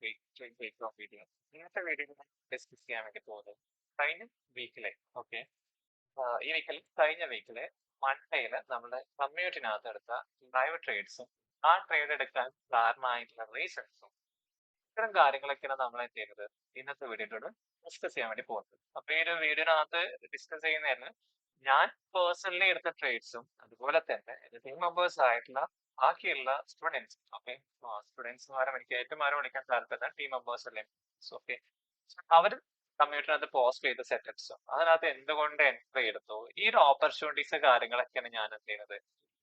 Video ഇന്നത്തെ വീഡിയോയിൽ discuss ചെയ്യാൻ വേണ്ടി പോകുന്നത് കഴിഞ്ഞ വീക്കിലെ ഓക്കെ ഈ വീക്കിൽ കഴിഞ്ഞ വീക്കിലെ മൺഡേയില് നമ്മുടെ കമ്മ്യൂണിറ്റിനകത്ത് എടുത്ത ലൈവ് ട്രേഡ്സും ആ ട്രേഡ് എടുക്കാൻ കാരണമായിട്ടുള്ള റീസൺസും ഇത്തരം കാര്യങ്ങളൊക്കെയാണ് നമ്മൾ എന്ത് ചെയ്യുന്നത് ഇന്നത്തെ വീഡിയോയിലൂടെ ഡിസ്കസ് ചെയ്യാൻ വേണ്ടി പോകുന്നത്. അപ്പൊ ഈ ഒരു വീഡിയോനകത്ത് ഡിസ്കസ് ചെയ്യുന്നതിന് ഞാൻ പേഴ്സണലി എടുത്ത ട്രേഡ്സും അതുപോലെ തന്നെ എന്റെ ടീം മെമ്പേഴ്സ് ആയിട്ടുള്ള ബാക്കിയുള്ള സ്റ്റുഡൻസ് ഓക്കെ സ്റ്റുഡൻസ് എനിക്ക് ഏറ്റവും ആരും വിളിക്കാൻ താല്പര്യം ടീം മെമ്പേഴ്സ് അല്ലേ ഓക്കെ അവർ കമ്പ്യൂട്ടറിനകത്ത് പോസ്റ്റ് ചെയ്ത സെറ്റപ്സും അതിനകത്ത് എന്തുകൊണ്ട് എൻട്രി എടുത്തു ഈ ഒരു ഓപ്പർച്യൂണിറ്റീസ് കാര്യങ്ങളൊക്കെയാണ് ഞാൻ എന്ത് ചെയ്യുന്നത്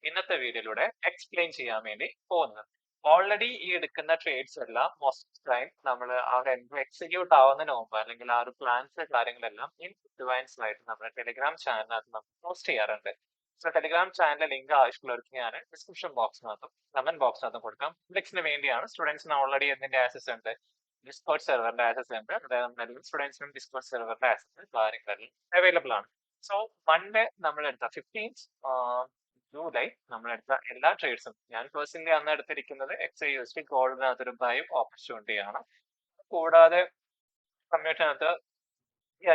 ഇന്നത്തെ വീഡിയോയിലൂടെ എക്സ്പ്ലെയിൻ ചെയ്യാൻ വേണ്ടി പോകുന്നത്. ഓൾറെഡി ഈ എടുക്കുന്ന ട്രേഡ്സ് എല്ലാം മോസ്റ്റ് ടൈം നമ്മൾ ആ ഒരു എൻട്രി എക്സിക്യൂട്ട് ആവുന്നതിന് മുമ്പ് അല്ലെങ്കിൽ ആ ഒരു പ്ലാൻസ് കാര്യങ്ങളെല്ലാം ഇൻ അഡ്വാൻസ് ആയിട്ട് നമ്മുടെ ടെലിഗ്രാം ചാനലിനകത്ത് നമ്മൾ പോസ്റ്റ് ചെയ്യാറുണ്ട്. സോ ടെലിഗ്രാം ചാനലിലെ ലിങ്ക് ആവശ്യമുള്ളവർക്ക് ഞാൻ ഡിസ്ക്രിപ്ഷൻ ബോക്സിനകത്തും കമന്റ് ബോക്സിനകത്തും കൊടുക്കാം. ഫ്ലിക്സിന് വേണ്ടിയാണ് സ്റ്റുഡൻസിന് ഓൾറെഡി എന്തിന്റെ ആക്സസ് ഉണ്ട്, ഡിസ്കോഡ് സെർവറിന്റെ ആക്സസ് ഉണ്ട്. അതായത് സ്റ്റുഡൻസിനും ഡിസ്കോഡ് സെർവറിന്റെ ആക്സസ് കാര്യങ്ങളെല്ലാം അവൈലബിൾ ആണ്. സോ മൺഡേ നമ്മൾ എടുത്ത 15th ജൂലൈ നമ്മളെടുത്ത എല്ലാ ട്രേഡ്സും ഞാൻ പേഴ്സണലി അന്ന് എടുത്തിരിക്കുന്നത് XAUSD ഗോൾഡിനകത്തൊരു ബൈ ഓപ്പർച്യൂണിറ്റി ആണ്. കൂടാതെ കമ്മ്യൂണിറ്റിനകത്ത്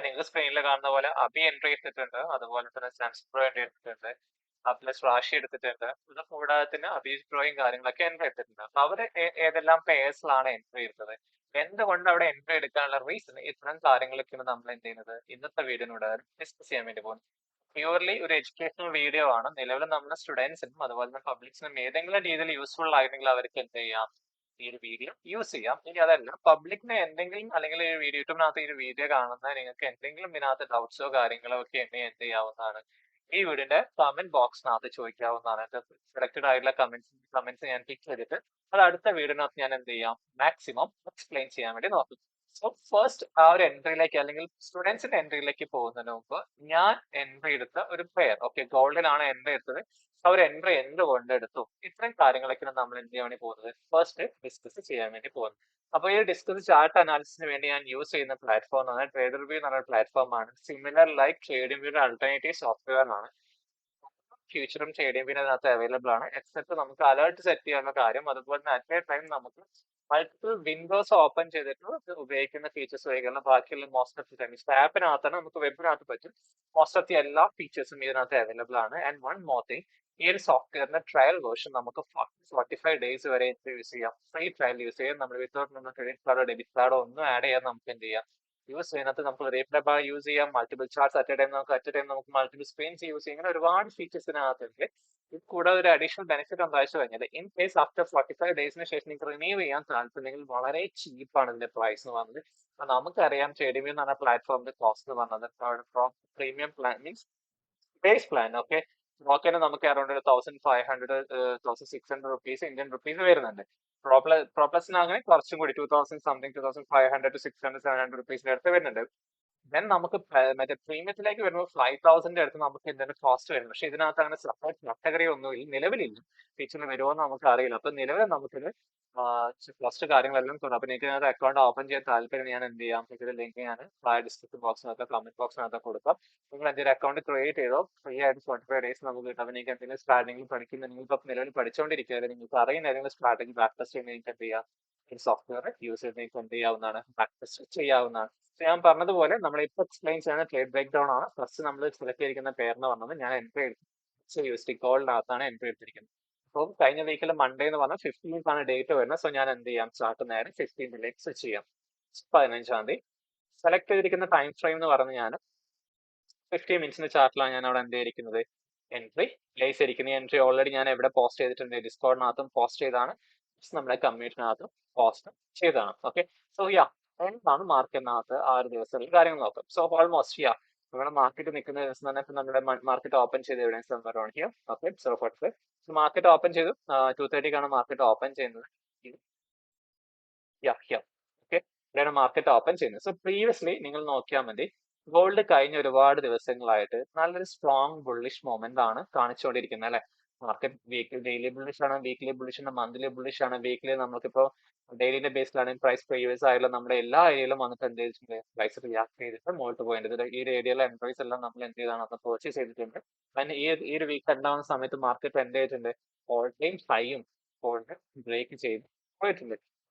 നിങ്ങൾ സ്ക്രീനിൽ കാണുന്ന പോലെ അബി എൻട്രി എടുത്തിട്ടുണ്ട്, അതുപോലെ തന്നെ സാംസങ് പ്രോ എൻട്രി എടുത്തിട്ടുണ്ട്, പ്ലസ് റാഷി എടുത്തിട്ടുണ്ട്. ഇത് കൂടാതെ തന്നെ അബീസ് പ്രോയും കാര്യങ്ങളൊക്കെ എൻട്രി എടുത്തിട്ടുണ്ട്. അപ്പൊ അവര് ഏതെല്ലാം പേഴ്സിലാണ് എൻട്രി എടുത്തത്, എന്തുകൊണ്ട് അവിടെ എൻട്രി എടുക്കാനുള്ള റീസൺ, ഇത്തരം കാര്യങ്ങളൊക്കെയാണ് നമ്മൾ എന്ത് ചെയ്യുന്നത് ഇന്നത്തെ വീഡിയോയിലൂടെ ഡിസ്കസ് ചെയ്യാൻ വേണ്ടി പോകുന്നത്. പ്യൂർലി ഒരു എഡ്യൂക്കേഷണൽ വീഡിയോ ആണ്. നിലവിൽ നമ്മുടെ സ്റ്റുഡൻസിനും അതുപോലെ തന്നെ പബ്ലിക്സിനും ഏതെങ്കിലും രീതിയിൽ യൂസ്ഫുൾ ആയിരുന്നെങ്കിൽ അവർക്ക് എന്ത് ചെയ്യാം, ഈ ഒരു വീഡിയോ യൂസ് ചെയ്യാം. ഇനി അതല്ല പബ്ലിക്കിന് എന്തെങ്കിലും അല്ലെങ്കിൽ ഈ യൂട്യൂബിനകത്ത് ഈ ഒരു വീഡിയോ കാണുന്ന നിങ്ങൾക്ക് എന്തെങ്കിലും ഇതിനകത്ത് ഡൗട്ട്സോ കാര്യങ്ങളോ ഒക്കെ എന്ത് ചെയ്യാവുന്നതാണ്, ഈ വീഡിയോന്റെ കമന്റ് ബോക്സിനകത്ത് ചോദിക്കാവുന്നതാണ്. സെലക്ടഡ് ആയിട്ടുള്ള കമന്റ്സ് ഞാൻ പിക്ക് ചെയ്തിട്ട് അത് അടുത്ത വീഡിയോനകത്ത് ഞാൻ എന്ത് ചെയ്യാം മാക്സിമം എക്സ്പ്ലെയിൻ ചെയ്യാൻ വേണ്ടി നോക്കും. സോ ഫസ്റ്റ് ആ ഒരു എൻട്രിയിലേക്ക് അല്ലെങ്കിൽ സ്റ്റുഡൻസിന്റെ എൻട്രിയിലേക്ക് പോകുന്നതിന് മുമ്പ് ഞാൻ എൻട്രി എടുത്ത ഒരു പെയർ ഓക്കെ ഗോൾഡിലാണ് എൻട്രി എടുത്തത്, ആ ഒരു എൻട്രി എന്തുകൊണ്ട് എടുത്തു, ഇത്രയും കാര്യങ്ങളൊക്കെയാണ് നമ്മൾ എന്ത് ചെയ്യാൻ വേണ്ടി പോകുന്നത് ഫസ്റ്റ് ഡിസ്കസ് ചെയ്യാൻ വേണ്ടി പോകുന്നത്. അപ്പൊ ഈ ഡിസ്കസ് ചാർട്ട് അനാലിസിന് വേണ്ടി ഞാൻ യൂസ് ചെയ്യുന്ന പ്ലാറ്റ്ഫോം ആണ് ട്രേഡർ വ്യൂ എന്ന് പറഞ്ഞ പ്ലാറ്റ്ഫോം ആണ്. സിമിലർ ലൈക്ക് ട്രേഡിംഗ് വ്യൂയുടെ അൾട്ടർനേറ്റീവ് സോഫ്റ്റ്വെയർ ആണ്. ഫ്യൂച്ചറും ട്രേഡിംഗ് വ്യൂവിന് അതിനകത്ത് അവൈലബിൾ ആണ്. എക്സെപ്റ്റ് നമുക്ക് അലേർട്ട് സെറ്റ് ചെയ്യാനുള്ള കാര്യം, അതുപോലെ തന്നെ അറ്റ് എ ടൈം നമുക്ക് മൾട്ടിപ്പിൾ വിൻഡോസ് ഓപ്പൺ ചെയ്തിട്ട് ഉപയോഗിക്കുന്ന ഫീച്ചേഴ്സ് ഉപയോഗിക്കുന്ന ബാക്കിയുള്ള മോസ്റ്റ് ഓഫ് ദി ടൈംസ് ആപ്പിനകത്താണ് നമുക്ക് വെബിനകത്ത് പറ്റും. മോസ്റ്റ് ഓഫ് ദി എല്ലാ ഫീച്ചേഴ്സും ഇതിനകത്ത് അവൈലബിൾ ആണ്. ആൻഡ് വൺ മോർ തിങ്, ഈ ഒരു സോഫ്റ്റ്വെയറിന്റെ ട്രയൽ വേർഷൻ നമുക്ക് 45 ഡേയ്സ് വരെ യൂസ് ചെയ്യാം. ഫ്രീ ട്രയൽ യൂസ് ചെയ്യാം. നമ്മൾ വിത്തൗട്ട് നമ്മൾ ക്രെഡിറ്റ് കാർഡോ ഡെബിറ്റ് കാർഡോ ഒന്നും ആഡ് ചെയ്യാൻ നമുക്ക് എന്ത് ചെയ്യാം യൂസ് ചെയ്യുന്നത്. നമുക്ക് റീപ്ലേ ബാർ യൂസ് ചെയ്യാം, multiple charts at A time നമുക്ക് മൾട്ടിപ്പിൾ സ്ക്രീൻസ് യൂസ് ചെയ്യാം. ഇങ്ങനെ ഒരുപാട് ഫീച്ചേഴ്സ് ഇതിനകത്തുണ്ട്. ഇത് കൂടാതെ ഒരു അഡീഷണൽ ബെനിഫിറ്റ് എന്താ വെച്ച് കഴിഞ്ഞാൽ ഇൻ കേസ് ആഫ്റ്റർ 45 ഡേയ്സിന് ശേഷം നിങ്ങൾക്ക് റിന്യൂ ചെയ്യാൻ താല്പര്യമെങ്കിൽ വളരെ ചീപ്പാണ് ഇതിന്റെ പ്രൈസ് എന്ന് പറഞ്ഞത്. അപ്പൊ നമുക്കറിയാം ട്രേഡിംഗ് എന്ന് പറഞ്ഞ പ്ലാറ്റ്ഫോമിന്റെ കോസ്റ്റ് എന്ന് പറഞ്ഞത് premium plan means base plan okay നോക്കിയാൽ നമുക്ക് അറൗണ്ട് 1500 1600 ഇന്ത്യൻ റുപ്പീസ് വരുന്നുണ്ട്. പ്രോപ്ലസിനാണെങ്കിൽ കുറച്ചും കൂടി 2000 സംതിങ് 2500 to 600 700 റുപ്പീസിന്റെ അടുത്ത് വരുന്നുണ്ട്. ദെൻ നമുക്ക് മറ്റേ പ്രീമിയത്തിലേക്ക് വരുമ്പോൾ 5000 അടുത്ത് നമുക്ക് ഇതിന്റെ കോസ്റ്റ് വരും. പക്ഷെ ഇതിനകത്ത് അങ്ങനെ സെപ്പറേറ്റ് കാറ്റഗറി ഒന്നും നിലവിലില്ല. ഫീച്ചറിൽ വരുമോ എന്ന് നമുക്ക് അറിയില്ല. അപ്പൊ നിലവിൽ നമുക്കിത് ഫസ്റ്റ് കാര്യങ്ങളെല്ലാം തുടങ്ങും. അപ്പൊ നിങ്ങൾക്ക് ഇതിനകത്ത് അക്കൗണ്ട് ഓപ്പൺ ചെയ്യാൻ താല്പര്യം ഞാൻ എന്ത് ചെയ്യാം, ഇതിന്റെ ലിങ്ക് ഞാൻ ഡിസ്ക്രിപ്ഷൻ ബോക്സിനകത്ത് കമന്റ് ബോക്സിനകത്ത് കൊടുക്കാം. നിങ്ങൾ എന്തെങ്കിലും അക്കൗണ്ട് ക്രിയേറ്റ് ചെയ്തോ, ഫ്രീ ആയിട്ട് 45 ഡേയ്സ് നമുക്ക് കിട്ടും. അപ്പൊ നിങ്ങൾക്ക് എന്തെങ്കിലും സ്ട്രാറ്റജി പഠിക്കുന്ന നിങ്ങളിപ്പോ നിലവിൽ പഠിച്ചുകൊണ്ടിരിക്കുകയാണെങ്കിൽ നിങ്ങൾക്ക് അറിയുന്ന ഏതെങ്കിലും സ്ട്രാറ്റജി ബാക്ക് ടെസ്റ്റ് ചെയ്യുന്ന നിങ്ങൾക്ക് എന്ത് ചെയ്യാം, ഈ സോഫ്റ്റ്വെയർ യൂസ് ചെയ്ത് നിങ്ങൾക്ക് എന്ത് ചെയ്യാവുന്നതാണ്, ബാക്ക് ടെസ്റ്റ് ചെയ്യാവുന്നതാണ്. ഞാൻ പറഞ്ഞതുപോലെ നമ്മൾ ഇപ്പോൾ എക്സ്പ്ലെയിൻ ചെയ്യുന്ന ട്രേഡ് ബ്രേക്ക് ഡൗൺ ആണ്. ഫസ്റ്റ് നമ്മൾ സെലക്ട് ചെയ്തിരിക്കുന്ന പേരിന് പറഞ്ഞത് ഞാൻ എൻട്രി എടുത്തു USD ഗോൾഡിനകത്താണ് എൻട്രി എടുത്തിരിക്കുന്നത്. അപ്പോൾ കഴിഞ്ഞ വീക്കിൽ മൺഡേ എന്ന് പറഞ്ഞാൽ 15th ആണ് ഡേറ്റ് വരുന്നത്. സോ ഞാൻ എന്ത് ചെയ്യാം, ചാർട്ട് നേരെ 15ലേക്ക് സെറ്റ് ചെയ്യാം. 15ാം തീയതി സെലക്ട് ചെയ്തിരിക്കുന്ന ടൈം ഫ്രെയിം എന്ന് പറഞ്ഞ് ഞാൻ 15 മിനിറ്റ്സിന്റെ ചാർട്ടിലാണ് ഞാൻ അവിടെ എന്ത് ചെയ്തിരിക്കുന്നത് എൻട്രി പ്ലേസ് ചെയ്തിരിക്കുന്നത്. എൻട്രി ഓൾറെഡി ഞാൻ എവിടെ പോസ്റ്റ് ചെയ്തിട്ടുണ്ട്, ഡിസ്കോഡിനകത്തും പോസ്റ്റ് ചെയ്താണ്, നമ്മുടെ കമ്മ്യൂണിറ്റിനകത്തും പോസ്റ്റ് ചെയ്തതാണ്. ഓക്കെ സോ എന്താണ് മാർക്കറ്റിനകത്ത് ആ ഒരു ദിവസം കാര്യങ്ങൾ നോക്കാം. സോ ഓൾമോസ്റ്റ് നമ്മുടെ മാർക്കറ്റ് നിൽക്കുന്ന ദിവസം തന്നെ ഇപ്പൊ നമ്മുടെ മാർക്കറ്റ് ഓപ്പൺ ചെയ്ത് എവിടെയാണ് ഓക്കെ 0.45 മാർക്കറ്റ് ഓപ്പൺ ചെയ്തു. 2:30 മാർക്കറ്റ് ഓപ്പൺ ചെയ്യുന്നത്. ഓക്കെ ഇവിടെയാണ് മാർക്കറ്റ് ഓപ്പൺ ചെയ്യുന്നത്. സോ പ്രീവിയസ്ലി നിങ്ങൾ നോക്കിയാൽ മതി, ഗോൾഡ് കഴിഞ്ഞ ഒരുപാട് ദിവസങ്ങളായിട്ട് നല്ലൊരു സ്ട്രോങ് ബുള്ളിഷ് മൊമെന്റ് ആണ് കാണിച്ചുകൊണ്ടിരിക്കുന്നത് അല്ലെ. മാർക്കറ്റ് വീക്കിലി ഡെയിലി ബുള്ളിഷ് ആണ്, വീക്കിലി ബുള്ളിഷ് ആണ്, മന്ത്ലി ബുള്ളിഷ് ആണ്. വീക്കിലി നമുക്കിപ്പോ ഡെയിലിന്റെ ബേസിലാണെങ്കിൽ പ്രൈസ് പ്രീവിയസ് ആയുള്ള നമ്മുടെ എല്ലാ ഏരിയയിലും വന്നിട്ട് എന്ത് ചെയ്തിട്ടുണ്ട്, പ്രൈസ് റിയാക്ട് ചെയ്തിട്ട് മുകളിൽ പോയിട്ടുണ്ട്. ഈ ഒരു ഏരിയയിലെ എൻട്രീസ് എല്ലാം നമ്മൾ എന്ത് ചെയ്താണ് അന്ന് പർച്ചേസ് ചെയ്തിട്ടുണ്ട്. പിന്നെ ഈ ഒരു വീക്ക് ഉണ്ടാവുന്ന സമയത്ത് മാർക്കറ്റ് എന്ത് ചെയ്തിട്ടുണ്ട്, ഓൾ ടൈം ഹൈയും ഗോൾഡ് ബ്രേക്ക് ചെയ്ത് പോയിട്ടുണ്ട്.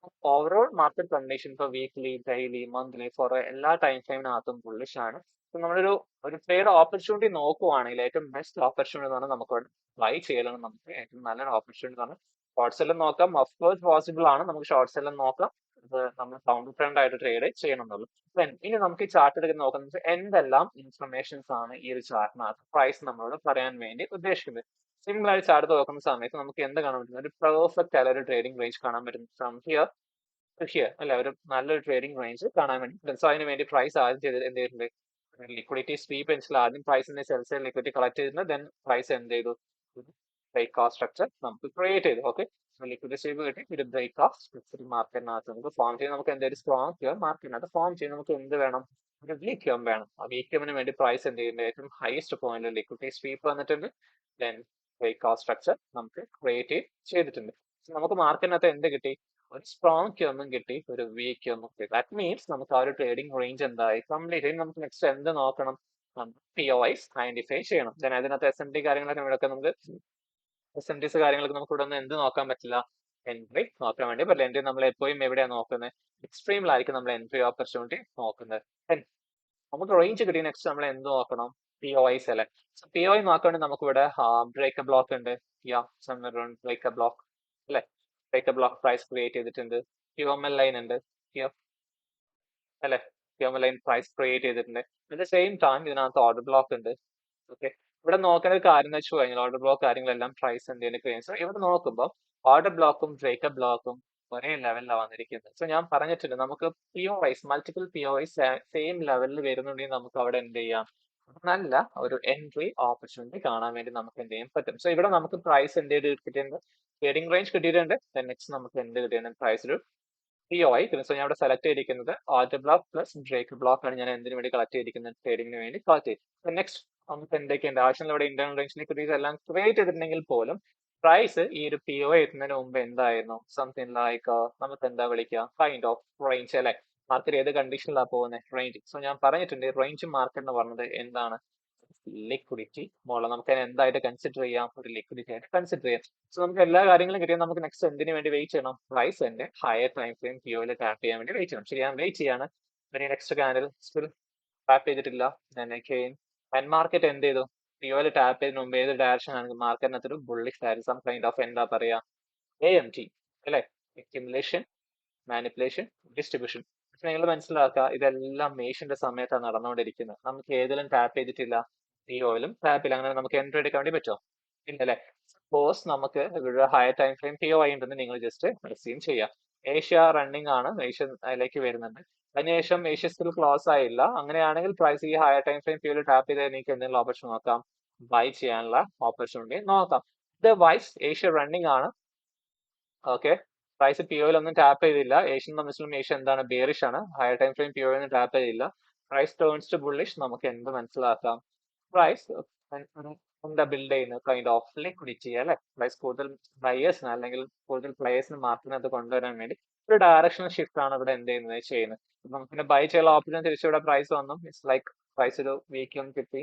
ഓവറോൾ മാർക്കറ്റ് കണ്ടീഷൻ ഇപ്പോൾ വീക്ക്ലി, ഡെയിലി, മന്ത്ലി ഫോർ എല്ലാ ടൈം ഫ്രെയിമിനകത്തും ബുള്ളിഷ് ആണ്. So നമ്മളൊരു ട്രേഡ് ഓപ്പർച്യൂണിറ്റി നോക്കുവാണെങ്കിൽ ഏറ്റവും ബെസ്റ്റ് ഓപ്പർച്യൂണിറ്റി എന്ന് പറഞ്ഞാൽ നമുക്ക് ബൈ ചെയ്യലാണ് നമുക്ക് ഏറ്റവും നല്ലൊരു ഓപ്പർച്യൂണിറ്റി എന്ന് പറഞ്ഞാൽ ഷോർട്ട് സെല്ലും നോക്കാം. ഓഫ് കോഴ്സ് പോസിബിൾ ആണ് നമുക്ക് ഷോർട്ട് സെല്ലും നോക്കാം. ഇത് നമ്മൾ കൗണ്ടർ ട്രെൻഡ് ആയിട്ട് ട്രേഡ് ചെയ്യണമെന്നുള്ളൂ. ഇനി നമുക്ക് ഈ ചാർട്ട് എടുത്ത് നോക്കുന്നത് എന്തെല്ലാം ഇൻഫർമേഷൻസ് ആണ് ഈ ഒരു ചാർട്ടിനകത്ത് പ്രൈസ് നമ്മളോട് പറയാൻ വേണ്ടി ഉദ്ദേശിക്കുന്നത്. സിമ്പിൾ ആയി ചാർട്ട് നോക്കുന്ന സമയത്ത് നമുക്ക് എന്ത് കാണാൻ പറ്റുന്നത് ഒരു പെർഫെക്റ്റ് ആയ ഒരു ട്രേഡിംഗ് റേഞ്ച് കാണാൻ പറ്റും ഫ്രം ഹിയർ ടു ഹിയർ അല്ലെ ഒരു നല്ലൊരു ട്രേഡിംഗ് റേഞ്ച് കാണാൻ വേണ്ടി. സോ അതിന് വേണ്ടി പ്രൈസ് ആദ്യം ചെയ്ത് എന്ത് ചെയ്തിട്ടുണ്ട് ലിക്വിഡിറ്റി സ്വീപ്പ് എൻസിൽ ആദ്യം പ്രൈസിന്റെ സെൽസ് ലിക്വിഡിറ്റി കളക്ട് ചെയ്തിട്ടുണ്ട്. ദെൻ പ്രൈസ് എന്ത് ചെയ്തു ബ്രേക്ക് ഓഫ് സ്ട്രക്ചർ നമുക്ക് ക്രിയേറ്റ് ചെയ്തു. ഓക്കെ ലിക്വിഡിറ്റി സ്വീപ്പ് കിട്ടി ഒരു ബ്രേക്ക് ഓഫ് സ്ട്രക്ചർ മാർക്കറ്റിനകത്ത് നമുക്ക് ഫോം ചെയ്ത് നമുക്ക് എന്തെങ്കിലും സ്ട്രോങ് ക്യൂർ മാർക്കറ്റിനകത്ത് ഫോം ചെയ്ത് നമുക്ക് എന്ത് വേണം ഒരു വീക്ക് ക്യൂം വേണം. ആ വീക്ക് ക്യൂമിന് വേണ്ടി പ്രൈസ് എന്ത് ചെയ്യുന്നത് ഏറ്റവും ഹയസ്റ്റ് പോയിന്റ് ലിക്വിഡിറ്റി സ്വീപ്പ് വന്നിട്ടുണ്ട്. ദെൻ ബ്രേക്ക് ഓഫ് സ്ട്രക്ചർ നമുക്ക് ക്രിയേറ്റ് ചെയ്തിട്ടുണ്ട്. നമുക്ക് മാർക്കറ്റിനകത്ത് എന്ത് കിട്ടി ഒരു സ്ട്രോങ് ക്യൂമും കിട്ടി ഒരു വീക്ക് ക്യൂമും കിട്ടി. ദാറ്റ് മീൻസ് നമുക്ക് ആ ഒരു ട്രേഡിംഗ് റേഞ്ച് എന്തായി കംപ്ലീറ്റ് ആയി. നമുക്ക് നെക്സ്റ്റ് എന്ത് നോക്കണം POIs ഐഡന്റിഫൈ ചെയ്യണം. ദെൻ അതിനകത്ത് SMT കാര്യങ്ങളൊക്കെ ഇവിടെയൊക്കെ നമുക്ക് SMTs കാര്യങ്ങളൊക്കെ നമുക്ക് ഇവിടെ നിന്ന് എന്ത് നോക്കാൻ പറ്റില്ല എൻട്രി നോക്കാൻ വേണ്ടി പറ്റില്ല. എൻട്രി നമ്മൾ എപ്പോഴും എവിടെയാണ് നോക്കുന്നത് എക്സ്ട്രീമിലായിരിക്കും നമ്മൾ എൻട്രി ഓപ്പർച്യൂണിറ്റി നോക്കുന്നത്. Then നമുക്ക് റേഞ്ച് കിട്ടി നെക്സ്റ്റ് നമ്മൾ എന്ത് നോക്കണം POIs അല്ലെ. POI നോക്കുകയാണെങ്കിൽ നമുക്ക് ഇവിടെ ബ്രേക്ക് ബ്ലോക്ക് ഉണ്ട്. ബ്രേക്ക് ബ്ലോക്ക് അല്ലെ ബ്രേക്ക് ബ്ലോക്ക് പ്രൈസ് ക്രിയേറ്റ് ചെയ്തിട്ടുണ്ട്. QML ലൈൻ ഉണ്ട് അല്ലെ QML ലൈൻ പ്രൈസ് ക്രിയേറ്റ് ചെയ്തിട്ടുണ്ട്. അറ്റ് ദ സെയിം ടൈം ഇതിനകത്ത് ഓർഡർ ബ്ലോക്ക് ഉണ്ട്. ഓക്കെ ഇവിടെ നോക്കേണ്ട ഒരു കാര്യം എന്ന് വെച്ച് കഴിഞ്ഞാൽ ഓർഡർ ബ്ലോക്ക് കാര്യങ്ങളെല്ലാം പ്രൈസ് എന്തെങ്കിലും ക്രിയേറ്റ് ഇവിടെ നോക്കുമ്പോൾ ഓർഡർ ബ്ലോക്കും ബ്രേക്കപ്പ് ബ്ലോക്കും ഒരേ ലെവലിലാണ് വന്നിരിക്കുന്നത്. സോ ഞാൻ പറഞ്ഞിട്ടുണ്ട് നമുക്ക് POIs മൾട്ടിപ്പിൾ POIs സെയിം ലെവലിൽ വരുന്നുണ്ടെങ്കിൽ നമുക്ക് അവിടെ എന്ത് ചെയ്യാം നല്ല ഒരു എൻട്രി ഓപ്പർച്യൂണിറ്റി കാണാൻ വേണ്ടി നമുക്ക് എന്ത് ചെയ്യാൻ പറ്റും. സോ ഇവിടെ നമുക്ക് പ്രൈസ് എന്ത് ചെയ്ത് കിട്ടിയിട്ടുണ്ട് ട്രേഡിംഗ് റേഞ്ച് കിട്ടിയിട്ടുണ്ട്. നെക്സ്റ്റ് നമുക്ക് എന്ത് കിട്ടിയിട്ടുണ്ട് പ്രൈസ് ഒരു POI. സോ ഞാൻ ഇവിടെ സെലക്ട് ചെയ്തിരിക്കുന്നത് order block plus break block ആണ് ഞാൻ എന്തിനു വേണ്ടി കളക്ട് ചെയ്തിരിക്കുന്നത് ട്രേഡിംഗിന് വേണ്ടി കളക്ട് ചെയ്തു. നെക്സ്റ്റ് നമുക്ക് എന്തൊക്കെയുണ്ട് ആവശ്യമുള്ള ഇവിടെ ഇന്റർണൽ റേഞ്ച് ലിക്വിഡിറ്റീസ് എല്ലാം ക്രിയേറ്റ് ചെയ്തിട്ടുണ്ടെങ്കിൽ പോലും പ്രൈസ് ഈ ഒരു POI എത്തുന്നതിന് മുമ്പ് എന്തായിരുന്നു സംതിങ് ലൈക്ക് നമുക്ക് എന്താ വിളിക്കുക കൈൻഡ് ഓഫ് റേഞ്ച് അല്ലെ. മാർക്കറ്റ് ഏത് കണ്ടീഷനിലാണ് പോകുന്നത് റേഞ്ച്. സോ ഞാൻ പറഞ്ഞിട്ടുണ്ട് റേഞ്ച് മാർക്കറ്റ് എന്ന് പറഞ്ഞത് എന്താണ് ലിക്വിഡിറ്റി മോളെ നമുക്ക് അതിനെ എന്തായിട്ട് കൺസിഡർ ചെയ്യാം ഒരു ലിക്വിഡിറ്റി ആയിട്ട് കൺസിഡർ ചെയ്യാം. സോ നമുക്ക് എല്ലാ കാര്യങ്ങളും കിട്ടിയാൽ നമുക്ക് നെക്സ്റ്റ് എന്തിനു വേണ്ടി വെയിറ്റ് ചെയ്യണം പ്രൈസ് എന്റെ ഹയർ ടൈം ഫ്രെയിം POയിൽ ടാപ്പ് ചെയ്യാൻ വേണ്ടി വെയിറ്റ് ചെയ്യണം. ശരി ഞാൻ വെയിറ്റ് ചെയ്യാണ്. നെക്സ്റ്റ് കാൻഡിൽ സ്റ്റിൽ ടാപ്പ് ചെയ്തിട്ടില്ല. മാർക്കറ്റ് എന്ത് ചെയ്തു POയിൽ ടാപ്പ് ചെയ്തതിന് മുമ്പ് ഏത് ഡയറക്ഷൻ ആണെങ്കിൽ മാർക്കറ്റിനകത്ത് ഒരു bullish direction some kind of എന്താ പറയാ AMT അല്ലെ അക്യുമുലേഷൻ മാനിപ്പുലേഷൻ ഡിസ്ട്രിബ്യൂഷൻ. നിങ്ങൾ മനസ്സിലാക്കുക ഇതെല്ലാം മേഷന്റെ സമയത്താണ് നടന്നുകൊണ്ടിരിക്കുന്നത്. നമുക്ക് ഏതിലും ടാപ്പ് ചെയ്തിട്ടില്ല POയിലും ടാപ്പ് ഇല്ല. അങ്ങനെ നമുക്ക് എൻട്രി എടുക്കാൻ വേണ്ടി പറ്റുമോ ഇല്ല അല്ലെ. സപ്പോസ് നമുക്ക് ഇവിടെ ഹയർ ടൈം ഫ്രെയിം POI ഉണ്ടെന്ന് നിങ്ങൾ ജസ്റ്റ് അസ്യൂം ചെയ്യാം. ഏഷ്യ റണ്ണിംഗ് ആണ് ഏഷ്യ അതിലേക്ക് വരുന്നുണ്ട്. അതിനുശേഷം ഏഷ്യ സ്റ്റിൽ ക്ലോസ് ആയില്ല. അങ്ങനെയാണെങ്കിൽ പ്രൈസ് ഈ ഹയർ ടൈം ഫ്രെയിം POയിൽ ടാപ്പ് ചെയ്ത് എനിക്ക് എന്തെങ്കിലും ഓപ്പർച്യൂണിറ്റി നോക്കാം ബൈ ചെയ്യാനുള്ള ഓപ്പർച്യൂണിറ്റി നോക്കാം. ഇത് വൈസ് ഏഷ്യ റണ്ണിംഗ് ആണ്. ഓക്കെ പ്രൈസ് POയിൽ ഒന്നും ടാപ്പ് ചെയ്തില്ല. ഏഷ്യൻ തമ്മിലും ഏഷ്യ എന്താണ് ബെയറിഷ് ആണ്. ഹയർ ടൈം ഫ്രെയിം POയിൽ ഒന്നും ടാപ്പ് ചെയ്തില്ല. പ്രൈസ് ടേൺസ് ടു ബുള്ളിഷ് നമുക്ക് എന്ത് മനസ്സിലാക്കാം പ്രൈസ് എന്താ ബിൽഡ് ചെയ്യുന്നത് കൈൻഡ് ഓഫ് ലിക്വിഡിറ്റി അല്ലെ. പ്രൈസ് കൂടുതൽ ബയേഴ്സിന് അല്ലെങ്കിൽ കൂടുതൽ പ്ലേയേഴ്സിന് മാർക്കറ്റിനകത്ത് കൊണ്ടുവരാൻ വേണ്ടി ഒരു ഡയറക്ഷണൽ ഷിഫ്റ്റ് ആണ് ഇവിടെ എന്ത് ചെയ്യുന്നത്. നമുക്ക് ബൈ ചെയ്യാനുള്ള ഓപ്ഷൻ തിരിച്ചിവിടെ പ്രൈസ് വന്നു. ഇറ്റ്സ് ലൈക്ക് പ്രൈസ് ഒരു വീക്കും കിട്ടി.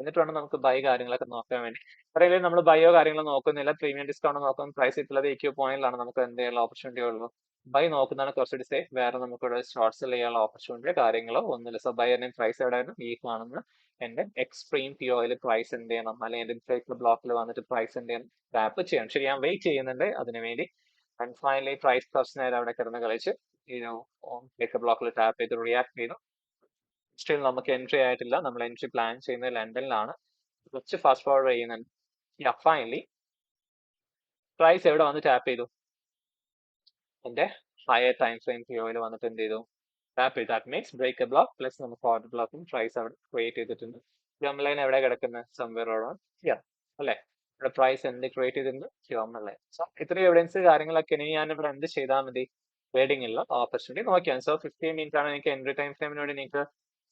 എന്നിട്ട് വേണം നമുക്ക് ബൈ കാര്യങ്ങളൊക്കെ നോക്കാൻ വേണ്ടി. അല്ലെങ്കിൽ നമ്മൾ ബയോ കാര്യങ്ങൾ നോക്കുന്നില്ല പ്രീമിയം ഡിസ്കൗണ്ട് നോക്കും പ്രൈസ് ഇട്ടുള്ളത് EQ പോയിന്റിലാണ് നമുക്ക് എന്ത് ചെയ്യാനുള്ള ഓപ്പർച്യൂണിറ്റി ഉള്ളൂ. ബൈ നോക്കുന്നതാണ് കുറച്ചുകൂടി സേഫ്. വേറെ നമുക്ക് ഇവിടെ ഷോർട്ട് സെൽ ചെയ്യാനുള്ള ഓപ്പർച്യൂണിറ്റി കാര്യങ്ങളോ ഒന്നുമില്ല. സോ ബൈ എന്നെ പ്രൈസ് എവിടെയാണ് വീക്ക് ആണെന്ന് എന്റെ എക്സ്ട്രീം POയിൽ പ്രൈസ് എന്ത് ചെയ്യണം അല്ലെങ്കിൽ എന്റെ ബ്രേക്ക് ബ്ലോക്കിൽ വന്നിട്ട് പ്രൈസ് എന്ത് ചെയ്യണം ടാപ്പ് ചെയ്യണം. ശരി ഞാൻ വെയിറ്റ് ചെയ്യുന്നുണ്ട് അതിനു വേണ്ടി. ആൻഡ് ഫൈനലി പ്രൈസ് കുറച്ച് നേരം അവിടെ കിടന്ന് കളിച്ച് ബ്രേക്ക് ബ്ലോക്കിൽ ടാപ്പ് ചെയ്ത് റിയാക്ട് ചെയ്തു. സ്റ്റിൽ നമുക്ക് എൻട്രി ആയിട്ടില്ല. നമ്മൾ എൻട്രി പ്ലാൻ ചെയ്യുന്നത് ലണ്ടനിലാണ്. കുറച്ച് ഫാസ്റ്റ് ഫോർവേഡ് ചെയ്യുന്നുണ്ട്. ഫൈനലി പ്രൈസ് എവിടെ വന്ന് ടാപ്പ് ചെയ്തു എന്റെ ഹയർ ടൈം ഫ്രെയിം POയിൽ വന്നിട്ട് എന്ത് ചെയ്തു ടാപ്പ് ചെയ്തു. That means break block plus നമുക്ക് ഓർഡർ ബ്ലോക്കും പ്രൈസ് അവിടെ ക്രിയേറ്റ് ചെയ്തിട്ടുണ്ട്. ലൈൻ എവിടെ കിടക്കുന്നത് സംവെയർ അല്ലെ. ഇവിടെ പ്രൈസ് എന്ത് ക്രിയേറ്റ് ചെയ്തിട്ടുണ്ട് ലൈൻ. സോ ഇത്രയും എവിഡൻസ് കാര്യങ്ങളൊക്കെ ഇനി ഞാൻ ഇവിടെ എന്ത് ചെയ്താൽ മതി ട്രേഡിംഗ് ഉള്ള ഓപ്പർച്യൂണിറ്റി നോക്കിയാണ്. സോ 15 മിനിറ്റ് ആണ് എനിക്ക് എൻട്രി ടൈം ഫ്രെയിമിന് വേണ്ടി നിങ്ങൾക്ക്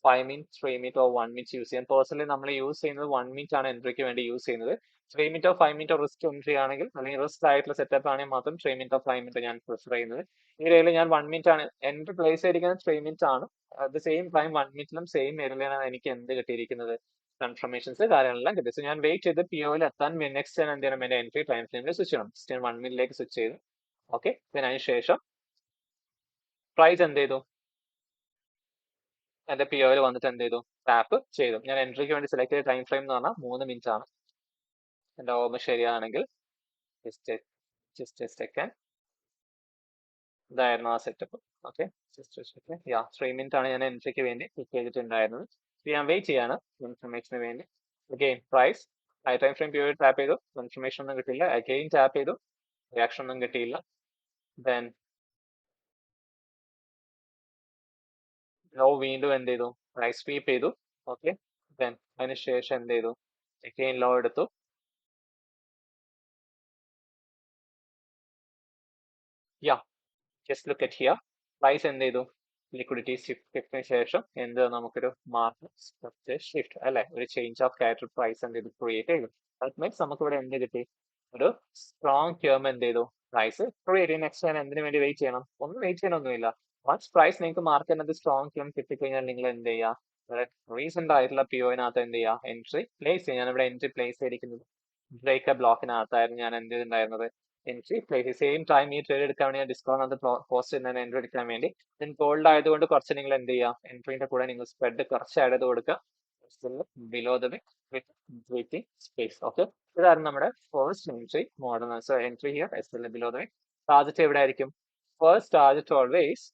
5 minute 3 minute or 1 minute use ചെയ്യാം. പേഴ്സണലി നമ്മൾ യൂസ് ചെയ്യുന്നത് 1 മിനിറ്റ് ആണ് എൻട്രിക്ക് വേണ്ടി യൂസ് ചെയ്യുന്നത്. 3 മിനിറ്റോ 5 മിനിറ്റോ റിസ്ക് എൻട്രി ആണെങ്കിൽ അല്ലെങ്കിൽ റിസ്ക് ആയിട്ടുള്ള സെറ്റപ്പ് ആണെങ്കിൽ മാത്രം 3 മിനിറ്റോ 5 മിനിറ്റോ ഞാൻ പ്രിഫർ ചെയ്യുന്നത്. ഈ ഏരിയയിൽ ഞാൻ 1 മിനിറ്റ് ആണ് എൻട്രി പ്ലേസ് ചെയ്തിരിക്കുന്നത് 3 മിനിറ്റ് ആണ്. അറ്റ് ദ സെയിം ടൈം 1 മിനിറ്റിലും സെയിം ഏരിയയിലാണ് എനിക്ക് എന്ത് കിട്ടിയിരിക്കുന്നത് കൺഫർമേഷൻസ് കാര്യങ്ങളെല്ലാം കിട്ടി. സോ ഞാൻ വെയിറ്റ് ചെയ്ത് POയിൽ എത്താൻ നെക്സ്റ്റ് ഞാൻ എന്ത് ചെയ്യണം എന്റെ എൻട്രി ടൈം ഫ്രെയിമിൽ സ്വിച്ച് ചെയ്യണം. 1 മിനിറ്റിലേക്ക് സ്വിച്ച് ചെയ്തു. ഓക്കെ അതിന് ശേഷം പ്രൈസ് എന്ത് ചെയ്തു? എന്റെ പി ഒയിൽ വന്നിട്ട് എന്ത് ചെയ്തു? ടാപ്പ് ചെയ്തു. ഞാൻ എൻട്രിക്ക് വേണ്ടി സെലക്ട് ചെയ്ത ടൈം ഫ്രെയിം എന്ന് പറഞ്ഞാൽ 3 മിനിറ്റ് ആണ്. എന്റെ ഓർമ്മ ശരിയാണെങ്കിൽ ജസ്റ്റ് സെക്കൻഡ്, ഇതായിരുന്നു ആ സെറ്റപ്പ്. ഓക്കെ, ജസ്റ്റ് യാ 3 മിനിറ്റ് ആണ് ഞാൻ എൻട്രിക്ക് വേണ്ടി ക്ലിക്ക് ചെയ്തിട്ടുണ്ടായിരുന്നത്. ഞാൻ വെയിറ്റ് ചെയ്യാണ് കൺഫർമേഷന് വേണ്ടി. Again price high time frame P tap ചെയ്തു, കൺഫർമേഷൻ ഒന്നും കിട്ടിയില്ല. അഗെയിൻ ടാപ്പ് ചെയ്തു, റിയാക്ഷൻ ഒന്നും കിട്ടിയില്ല. ദെൻ ലോ വീണ്ടും എന്ത് ചെയ്തു? പ്രൈസ് സ്വീപ്പ് ചെയ്തു. ഓക്കെ, ദെൻ അതിനുശേഷം എന്ത് ചെയ്തു? അഗെയിൻ ലോ എടുത്തു. Yeah just look at here. Price എന്ത് ചെയ്തു? ലിക്വിഡിറ്റി ഷിഫ്റ്റിന് ശേഷം എന്ത് നമുക്കൊരു മാർക്കറ്റ് ഷിഫ്റ്റ് അല്ലെ, ഒരു ചേഞ്ച് ഓഫ് ക്യാരക്ടർ പ്രൈസ് എന്ത് ചെയ്തു? ക്രിയേറ്റ് ചെയ്തു. ദാറ്റ് മീൻസ് നമുക്ക് ഇവിടെ എന്ത് കിട്ടി? ഒരു സ്ട്രോങ് ടേം എന്ത് ചെയ്തു? പ്രൈസ് ക്രിയേറ്റ് ചെയ്യും. നെക്സ്റ്റ് ഞാൻ എന്തിനു വേണ്ടി വെയിറ്റ് ചെയ്യണം? ഒന്നും വെയിറ്റ് ചെയ്യണമൊന്നുമില്ല. വൺസ് പ്രൈസ് നിങ്ങൾക്ക് മാർക്കറ്റിനകത്ത് സ്ട്രോങ് ടേം കിട്ടിക്കഴിഞ്ഞാൽ നിങ്ങൾ എന്ത് ചെയ്യുക? റീസെന്റ് ആയിട്ടുള്ള പി ഒനകത്ത് എന്ത് ചെയ്യുക? എൻട്രി പ്ലേസ് ചെയ്യുക. ഞാൻ ഇവിടെ എൻട്രി പ്ലേസ് ചെയ്തിരിക്കുന്നത് ബ്രേക്ക് ബ്ലോക്കിനകത്തായിരുന്നു ഞാൻ എന്ത് ചെയ്തിട്ടുണ്ടായിരുന്നത്? Entry place. സെയിം ടൈം ഈ ട്രേഡ് എടുക്കാൻ വേണ്ടി ഞാൻ ഡിസ്കൗണ്ട് അത് പോസ്റ്റ് ചെയ്യുന്നതിന് എൻട്രി എടുക്കാൻ വേണ്ടി ദെൻ ഗോൾഡ് ആയതുകൊണ്ട് കുറച്ച് നിങ്ങൾ എന്ത് ചെയ്യുക? എൻട്രീന്റെ കൂടെ നിങ്ങൾ സ്പ്രെഡ് കുറച്ച് ആഡ് ചെയ്ത് കൊടുക്കുക. Below the with breathing space. Okay, ഇതായിരുന്നു നമ്മുടെ first entry model. So entry here below the with. Target എവിടെ ആയിരിക്കും? First target always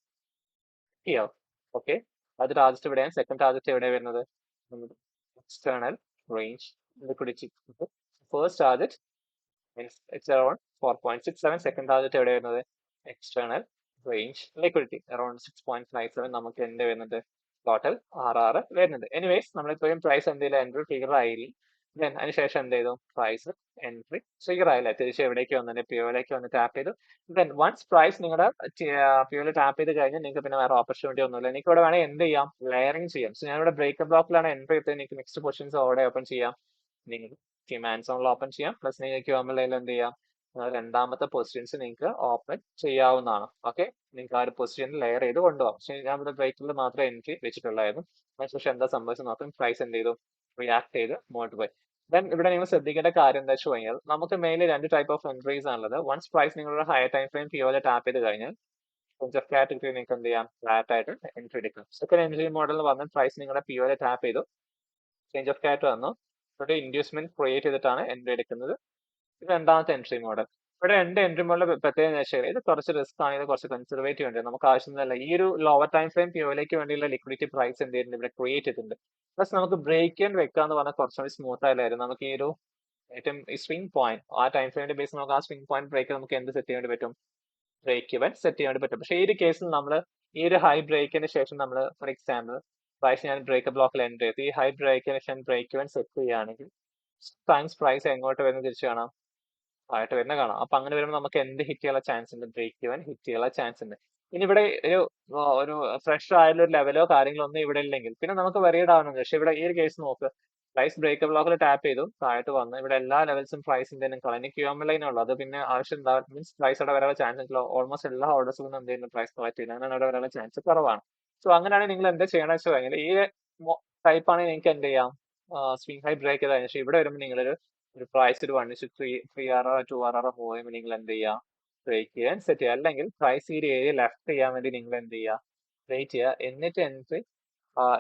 here. Okay, അത് ടാർജറ്റ് എവിടെയാണ്? സെക്കൻഡ് ടാർജറ്റ് എവിടെയാണ് വരുന്നത്? External range liquidity. First target means it's around 4.67. Second target എവിടെ വരുന്നത്? എക്സ്റ്റേണൽ റേഞ്ച് ലിക്വിഡിറ്റി അറൌണ്ട് 6.57 നമുക്ക് എന്ത് വരുന്നത്? ടോട്ടൽ RR വരുന്നത്. എനിവേസ് നമ്മളിപ്പോഴും പ്രൈസ് എന്തെങ്കിലും എൻട്രി ഫിഗർ ആയില്ല. ദെൻ അതിനുശേഷം എന്ത് ചെയ്തു? പ്രൈസ് എൻട്രി ഫിഗർ ആയില്ല. തിരിച്ച് എവിടേക്ക് വന്നത്? പിഒയിലേക്ക് വന്ന് ടാപ്പ് ചെയ്തു. ദെൻ വൺസ് പ്രൈസ് നിങ്ങളുടെ പിഒയിൽ ടാപ്പ് ചെയ്ത് കഴിഞ്ഞാൽ നിങ്ങൾക്ക് പിന്നെ വേറെ ഓപ്പർച്യൂണിറ്റി ഒന്നുമില്ല. എനിക്ക് ഇവിടെ വേണമെങ്കിൽ എന്ത് ചെയ്യാം? ലെയറിംഗ് ചെയ്യാം. സോ ഞാനിവിടെ ബ്രേക്ക് ബ്ലോക്കിലാണ് എൻട്രി എടുത്തത്. എനിക്ക് നെക്സ്റ്റ് പൊസിഷൻസ് അവിടെ ഓപ്പൺ ചെയ്യാം. നിങ്ങൾ ഡിമാൻഡ് സോണിൽ ഓപ്പൺ ചെയ്യാം. പ്ലസ് നിങ്ങൾക്ക് ക്യൂഎംഎൽ എന്ത് ചെയ്യാം? രണ്ടാമത്തെ പൊസിഷൻസ് നിങ്ങൾക്ക് ഓപ്പൺ ചെയ്യാവുന്നതാണ്. ഓക്കെ, നിങ്ങൾക്ക് ആ ഒരു പൊസിഷൻ ലെയർ ചെയ്ത് കൊണ്ടുപോകാം. പക്ഷേ ഞാൻ ഇവിടെ ബ്രേക്കിൽ മാത്രമേ എൻട്രി വെച്ചിട്ടുള്ളായിരുന്നു. അതിനുശേഷം എന്താ സംഭവിച്ചത് നോക്കാം. പ്രൈസ് എന്ത് ചെയ്തു? റിയാക്ട് ചെയ്ത് മുന്നോട്ട് പോയി. ദെൻ ഇവിടെ നിങ്ങൾ ശ്രദ്ധിക്കേണ്ട കാര്യം എന്താ വെച്ച് കഴിഞ്ഞാൽ നമുക്ക് മെയിൻലി 2 ടൈപ്പ് ഓഫ് എൻട്രീസ് ആണുള്ളത്. വൺസ് പ്രൈസ് നിങ്ങളുടെ ഹയർ ടൈം ഫ്രെയിം പിഒയിൽ ടാപ്പ് ചെയ്ത് കഴിഞ്ഞാൽ കുറച്ച് കാറ്റഗറി നിങ്ങൾക്ക് എന്ത് ചെയ്യാം? ഫ്ലാറ്റ് ആയിട്ട് എൻട്രി എടുക്കാം. സെക്കൻഡ് എൻട്രി മോഡൽ വന്ന് പ്രൈസ് നിങ്ങളുടെ പിഒയിൽ ടാപ്പ് ചെയ്തു, ചേഞ്ച് ഓഫ് ക്യാരക്ടർ വന്നു, ഒരു ഇൻഡ്യൂസ്മെന്റ് ക്രിയേറ്റ് ചെയ്തിട്ടാണ് എൻട്രി എടുക്കുന്നത്. ഇത് രണ്ടാമത്തെ എൻട്രി മോഡൽ. ഇവിടെ രണ്ട് എൻട്രി മോഡൽ പ്രത്യേകത വെച്ചാൽ ഇത് കുറച്ച് റിസ്ക് ആണ്, ഇത് കുറച്ച് കൺസർവേറ്റീവ് ഉണ്ട്. നമുക്ക് ആവശ്യമൊന്നുമല്ല. ഈ ഒരു ലോവർ ടൈം ഫ്രെയിം പിഒയിലേക്ക് വേണ്ടിയുള്ള ലിക്വിഡിറ്റി പ്രൈസ് എന്ത് ചെയ്യുന്നുണ്ട്? ഇവിടെ ക്രിയേറ്റ് ചെയ്തിട്ടുണ്ട്. പ്ലസ് നമുക്ക് ബ്രേക്ക് ആൻഡ് വെക്കാന്ന് പറഞ്ഞാൽ കുറച്ചുകൂടി സ്മൂത്ത് ആയില്ലായിരുന്നു. നമുക്ക് ഈ ഒരു ഏറ്റവും ഈ സ്വിംഗ് പോയിന്റ് ആ ടൈം ഫ്രെയിമിന്റെ ബേസ് നമുക്ക് ആ സ്വിംഗ് പോയിന്റ് ബ്രേക്ക് നമുക്ക് എന്ത് സെറ്റ് ചെയ്യാൻ വേണ്ടി പറ്റും? ബ്രേക്ക് ഇവൻ സെറ്റ് ചെയ്യാൻ വേണ്ടി പറ്റും. പക്ഷേ ഈ ഒരു കേസിൽ നമ്മൾ ഈ ഒരു ഹൈ ബ്രേക്കിന് ശേഷം നമ്മൾ ഫോർ എക്സാമ്പിൾ പ്രൈസ് ഞാൻ ബ്രേക്ക് ബ്ലോക്കിൽ എൻട്രി ചെയ്തു. ഈ ഹൈ ബ്രേക്കിന് ശേഷം ബ്രേക്ക് ഇവൻ സെറ്റ് ചെയ്യുകയാണെങ്കിൽ ടൈംസ് പ്രൈസ് എങ്ങോട്ട് വരുന്നത് തിരിച്ചു കാണാം? ആയിട്ട് വരുന്ന കാണാം. അപ്പൊ അങ്ങനെ വരുമ്പോൾ നമുക്ക് എന്ത് ഹിറ്റ് ചെയ്യാനുള്ള ചാൻസ് ഉണ്ട്? ബ്രേക്ക് ഇവൻ ഹിറ്റ് ചെയ്യാനുള്ള ചാൻസ് ഉണ്ട്. ഇനി ഇവിടെ ഒരു ഫ്രഷ് ആയുള്ള ഒരു ലെവലോ കാര്യങ്ങളോ ഒന്നും ഇവിടെ ഇല്ലെങ്കിൽ പിന്നെ നമുക്ക് വെറിയഡ് ആവുന്നുണ്ട്. പക്ഷെ ഇവിടെ ഈ ഒരു കേസ് നോക്ക്, പ്രൈസ് ബ്രേക്ക് ബ്ലോക്കിൽ ടാപ്പ് ചെയ്തു, താഴോട്ട് വന്നു, ഇവിടെ എല്ലാ ലെവൽസും പ്രൈസ് എന്തെങ്കിലും കളഞ്ഞ് ക്യൂഎം ലൈൻ ഉള്ളൂ. അത് പിന്നെ ആവശ്യം ഉണ്ടാവും. മീൻസ് പ്രൈസ് അവിടെ വരാനുള്ള ചാൻസ് ഉണ്ടല്ലോ. ഓൾമോസ്റ്റ് എല്ലാ ഓർഡേഴ്സിലും എന്ത് ചെയ്യുന്നു? പ്രൈസ് കളക്ട് ചെയ്യുന്നത്. അങ്ങനെ അവിടെ വരാനുള്ള ചാൻസ് കുറവാണ്. സോ അങ്ങനെയാണെങ്കിൽ നിങ്ങൾ എന്താ ചെയ്യണമെന്ന് വെച്ച് കഴിഞ്ഞാൽ ഈ ടൈപ്പ് ആണെങ്കിൽ നിങ്ങൾക്ക് എന്ത് ചെയ്യാം? സ്വിംഗ് ഹൈ ബ്രേക്ക് ചെയ്തതിനു ശേഷം ഇവിടെ വരുമ്പോൾ നിങ്ങളൊരു പ്രൈസ് ഒരു 1:3 RR 2 RR പോകുമ്പോൾ നിങ്ങൾ എന്ത് ചെയ്യുക? ബ്രേക്ക് ചെയ്യാൻ സെറ്റ് ചെയ്യുക. അല്ലെങ്കിൽ പ്രൈസ് ഈ ഒരു ഏരിയ ലെഫ്റ്റ് ചെയ്യാൻ വേണ്ടി നിങ്ങൾ എന്ത് ചെയ്യുക? വെയിറ്റ് ചെയ്യുക. എന്നിട്ട്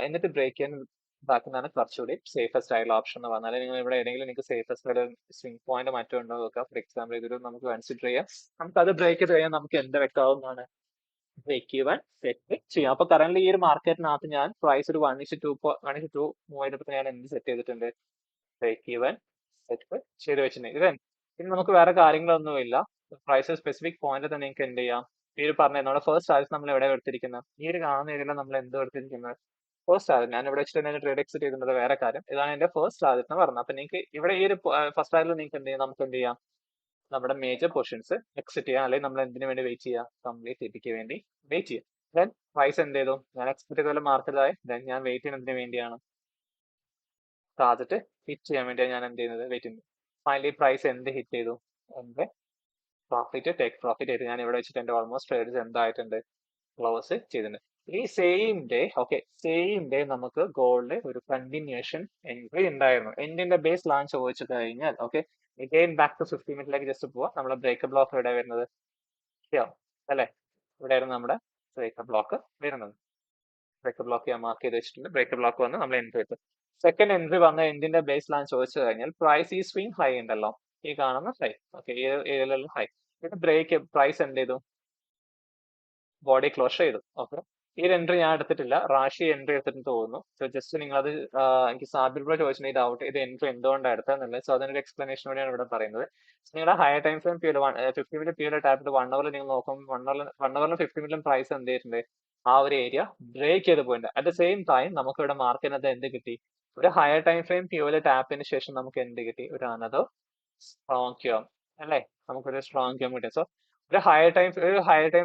എന്നിട്ട് ബ്രേക്ക് ചെയ്യാൻ ഇതാക്കുന്നതാണ് കുറച്ചുകൂടി സേഫസ്റ്റ് ആയിട്ടുള്ള ഓപ്ഷൻ എന്ന് പറഞ്ഞാൽ. നിങ്ങൾ ഇവിടെ ഏതെങ്കിലും നിങ്ങൾക്ക് സേഫസ്റ്റ് ആയിട്ട് സ്വിംഗ് പോയിന്റ് മറ്റോ ഉണ്ടോ നോക്കാം. ഫോർ എക്സാമ്പിൾ ഇതൊരു നമുക്ക് കൺസിഡർ ചെയ്യാം. നമുക്ക് അത് ബ്രേക്ക് ചെയ്ത് കഴിഞ്ഞാൽ നമുക്ക് എന്ത് വെക്കാവുന്നതാണ്? ബ്രേക്ക് ചെയ്യാൻ സെറ്റ് ചെയ്യാം. അപ്പൊ കറന്റ് ഈ ഒരു മാർക്കറ്റിനകത്ത് ഞാൻ പ്രൈസ് ഒരു 1:2 മൂവ് ചെയ്തപ്പോൾ ഞാൻ എന്ത് സെറ്റ് ചെയ്തിട്ടുണ്ട്? ബ്രേക്ക് ഈവൻ സെറ്റ് ചെയ്ത് വെച്ചിട്ടുണ്ട്. ഇനി നമുക്ക് വേറെ കാര്യങ്ങളൊന്നുമില്ല. പ്രൈസ് സ്പെസിഫിക് പോയിന്റ് തന്നെ നിങ്ങൾക്ക് എന്ത് ചെയ്യാം? ഈ ഒരു പറഞ്ഞ നമ്മുടെ ഫസ്റ്റ് ടാർജറ്റ് നമ്മൾ എവിടെ എടുത്തിരിക്കുന്നത്? ഈ ഒരു കാണുന്ന ഏരിയയിൽ നമ്മൾ എന്ത് എടുത്തിരിക്കുന്നത്? First target. ഞാൻ ഇവിടെ വെച്ചിട്ട് തന്നെ ട്രേഡ് എക്സിറ്റ് ചെയ്തിട്ടുണ്ട്, വേറെ കാര്യം. ഇതാണ് എന്റെ ഫസ്റ്റ് ടാർജറ്റ് എന്ന് പറഞ്ഞത്. അപ്പൊ നിങ്ങൾക്ക് ഇവിടെ ഈ ഒരു ഫസ്റ്റ് ടാർജറ്റിൽ നിങ്ങൾക്ക് എന്ത് ചെയ്യാം? നമുക്ക് എന്ത് ചെയ്യാം? നമ്മുടെ മേജർ പൊസിഷൻസ് എക്സിറ്റ് ചെയ്യാം, അല്ലെങ്കിൽ നമ്മൾ എന്തിനു വേണ്ടി വെയിറ്റ് ചെയ്യാം? കംപ്ലീറ്റ് എത്തിക്ക് വേണ്ടി വെയിറ്റ് ചെയ്യാം. ദെൻ പ്രൈസ് എന്ത് ചെയ്തു? ഞാൻ എക്സ്പെക്ട് ചെയ്ത പോലെ മാർക്കറ്റായി. ദെൻ ഞാൻ വെയിറ്റ് ചെയ്യുന്നതിന് വേണ്ടിയാണ് ടാർജറ്റ് ഹിറ്റ് ചെയ്യാൻ വേണ്ടിയാണ് ഞാൻ എന്ത് ചെയ്യുന്നത്? വെയിറ്റ് ചെയ്യുന്നത്. ഫൈനലി പ്രൈസ് എന്ത് ഹിറ്റ് ചെയ്തു? എന്റെ പ്രോഫിറ്റ് ടേക്ക് പ്രോഫിറ്റ് ആയിട്ട് ഞാൻ ഇവിടെ വെച്ചിട്ട് എന്റെ ഓൾമോസ്റ്റ് ട്രേഡ്സ് എന്തായിട്ടുണ്ട്? ക്ലോസ് ചെയ്തിട്ടുണ്ട്. ഈ സെയിം ഡേ നമുക്ക് ഗോൾഡ് ഒരു കണ്ടിന്യൂഷൻ എൻട്രി ഉണ്ടായിരുന്നു. എന്തിന്റെ ബേസിലാണ് ചോദിച്ചു കഴിഞ്ഞാൽ ഓക്കെ, അഗെയിൻ ബാക്ക് ടു 50 മിനിറ്റിലേക്ക് ജസ്റ്റ് പോവാം. നമ്മുടെ ബ്രേക്ക് ബ്ലോക്ക് ഇവിടെ വരുന്നത് അല്ലേ? ഇവിടെ ആയിരുന്നു നമ്മുടെ ബ്രേക്കർ ബ്ലോക്ക് വരുന്നത്. ബ്രേക്കർ ബ്ലോക്ക് ഞാൻ മാർക്ക് ചെയ്ത് വെച്ചിട്ടുണ്ട്. ബ്രേക്കർ ബ്ലോക്ക് വന്ന് നമ്മൾ എൻട്രി എടുത്തു. സെക്കൻഡ് എൻട്രി വന്ന എന്തിന്റെ ബേസിലാണ് ചോദിച്ചു കഴിഞ്ഞാൽ പ്രൈസ് ഈ സ്വിംഗ് ഹൈ ഉണ്ടല്ലോ, ഈ കാണുന്ന ഹൈ. ഓക്കെ, ഈ ഏരിയയിലുള്ള ഹൈ. ഇത് ബ്രേക്ക് പ്രൈസ് എന്ത് ചെയ്തു? ബോഡി ക്ലോസ് ചെയ്തു. ഓക്കെ, ഈ ഒരു എൻട്രി ഞാൻ എടുത്തിട്ടില്ല, റാഷി എൻട്രി എടുത്തിട്ട് തോന്നുന്നു. സോ ജസ്റ്റ് നിങ്ങൾ അത് എനിക്ക് സാബിർ ബ്രോ ചോദിച്ചിട്ടുണ്ടെങ്കിൽ ഡൗട്ട് ഇത് എൻട്രി എന്തുകൊണ്ടാണ് എടുത്തതെന്നുള്ളത്. സോ അതിനൊരു എക്സ്പ്ലനേഷൻ കൂടിയാണ് ഇവിടെ പറയുന്നത്. നിങ്ങളുടെ higher time frame period 50 minute period tap 1 അവർ നിങ്ങൾ നോക്കും, 1 അവറിൽ 50 മിനിറ്റും പ്രൈസ് എന്ത് ചെയ്തിട്ടുണ്ട്? ആ ഒരു ഏരിയ ബ്രേക്ക് ചെയ്ത് പോയിട്ടുണ്ട്. അറ്റ് ദ സെയിം ടൈം നമുക്ക് ഇവിടെ മാർക്ക് ചെയ്യുന്നത് എന്ത് കിട്ടി? ഒരു ഹയർ ടൈം ഫ്രെയിം പ്യൂരിൽ ടാപ്പിന് ശേഷം നമുക്ക് എന്ത് കിട്ടി? ഒരു അനദർ സ്ട്രോങ് ക്യൂം അല്ലേ? നമുക്കൊരു സ്ട്രോങ് ക്യൂം കിട്ടി. സോ ഒരു ഹയർ ടൈം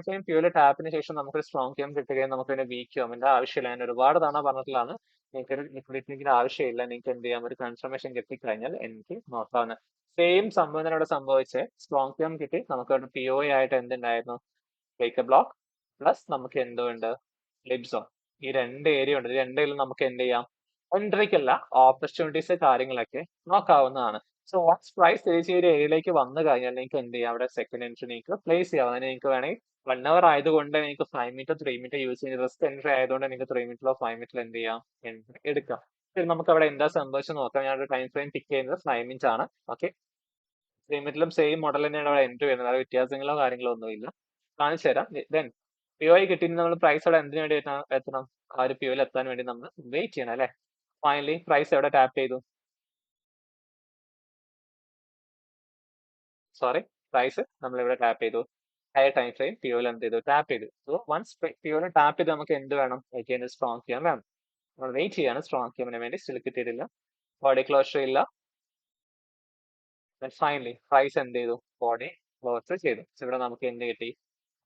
ഫ്രെയിം പ്യൂരിൽ ടാപ്പിന് ശേഷം നമുക്കൊരു സ്ട്രോങ് ക്യൂം കിട്ടുകയും നമുക്ക് പിന്നെ വീക്ക് ക്യൂമിന്റെ ആവശ്യമില്ല. ഞാൻ ഒരുപാട് തവണ പറഞ്ഞിട്ടുള്ളതാണ്. നിങ്ങൾക്ക് ഒരു ലിക്വിഡിറ്റിന്റെ ആവശ്യമില്ല. നിങ്ങൾക്ക് എന്ത് ചെയ്യാം? ഒരു കൺഫർമേഷൻ കിട്ടിക്കഴിഞ്ഞാൽ എനിക്ക് നോക്കാവുന്ന സെയിം സംഭവം തന്നെ ഇവിടെ സംഭവിച്ചേ. സ്ട്രോങ് ക്യൂം കിട്ടി, നമുക്ക് ഇവിടെ POI ആയിട്ട് എന്തുണ്ടായിരുന്നു? ബ്രേക്കർ ബ്ലോക്ക് പ്ലസ് നമുക്ക് എന്തുണ്ട്? Lip zone. ഈ രണ്ട് ഏരിയ ഉണ്ട്. ഈ രണ്ടിലും നമുക്ക് എന്ത് ചെയ്യാം? എൻട്രിക്കല്ല, ഓപ്പർച്യൂണിറ്റീസ് കാര്യങ്ങളൊക്കെ നോക്കാവുന്നതാണ്. സോ വൺസ് പ്രൈസ് തിരിച്ച് ഈ ഒരു ഏരിയയിലേക്ക് വന്നു കഴിഞ്ഞാൽ നിങ്ങൾക്ക് എന്ത് ചെയ്യാം? അവിടെ സെക്കൻഡ് എൻട്രി നിങ്ങൾക്ക് പ്ലേസ് ചെയ്യാം. അതിന് നിങ്ങൾക്ക് വേണമെങ്കിൽ 1 അവർ ആയതുകൊണ്ട് നിങ്ങൾക്ക് 5 മിനിറ്റോ 3 മിനിറ്റോ യൂസ് ചെയ്യുന്ന റിസ്ക് എൻട്രി ആയതുകൊണ്ട് നിങ്ങൾക്ക് 3 മിനിറ്റിലോ 5 മിനിറ്റിലോ എന്ത് ചെയ്യാം? എൻട്രി എടുക്കാം. ശരി, നമുക്ക് അവിടെ എന്താ സംഭവിച്ചത് നോക്കാം. ഞാനൊരു ടൈം ഫ്രെയിം പിക്ക് ചെയ്യുന്നത് 5 മിനിറ്റ്സ് ആണ്. ഓക്കെ, 3 മിനിറ്റിലും സെയിം മോഡൽ തന്നെയാണ് അവിടെ എൻട്രി വരുന്നത്. അത് വ്യത്യാസങ്ങളോ കാര്യങ്ങളോ ഒന്നുമില്ല. കാണിച്ചു തരാം. ദെൻ POI കിട്ടി, നമ്മൾ പ്രൈസ് അവിടെ എന്തിനു വേണ്ടി എത്തണം? ആ ഒരു POയിൽ എത്താൻ വേണ്ടി നമ്മൾ വെയിറ്റ് ചെയ്യണം അല്ലെ? ഫൈനലി പ്രൈസ് എവിടെ ടാപ്പ് ചെയ്തു? സോറി, പ്രൈസ് നമ്മൾ ഇവിടെ ടാപ്പ് ചെയ്തു. ഹയർ ടൈം ഫ്രെയിം POയിൽ എന്ത് ചെയ്തു? ടാപ്പ് ചെയ്തു. സോ വൺസ് POയിൽ ടാപ്പ് ചെയ്ത് നമുക്ക് എന്ത് വേണം? again സ്ട്രോങ് ക്യൂം വേണം. നമ്മൾ വെയിറ്റ് ചെയ്യാണ് സ്ട്രോങ് ക്യൂമിന് വേണ്ടി. സ്റ്റിൽ കിട്ടിയിട്ടില്ല, ബോഡി ക്ലോഷർ ഇല്ല. ഫൈനലി പ്രൈസ് എന്ത് ചെയ്തു? ബോഡി ക്ലോസ് ചെയ്തു. So ഇവിടെ നമുക്ക് എന്ത് കിട്ടി?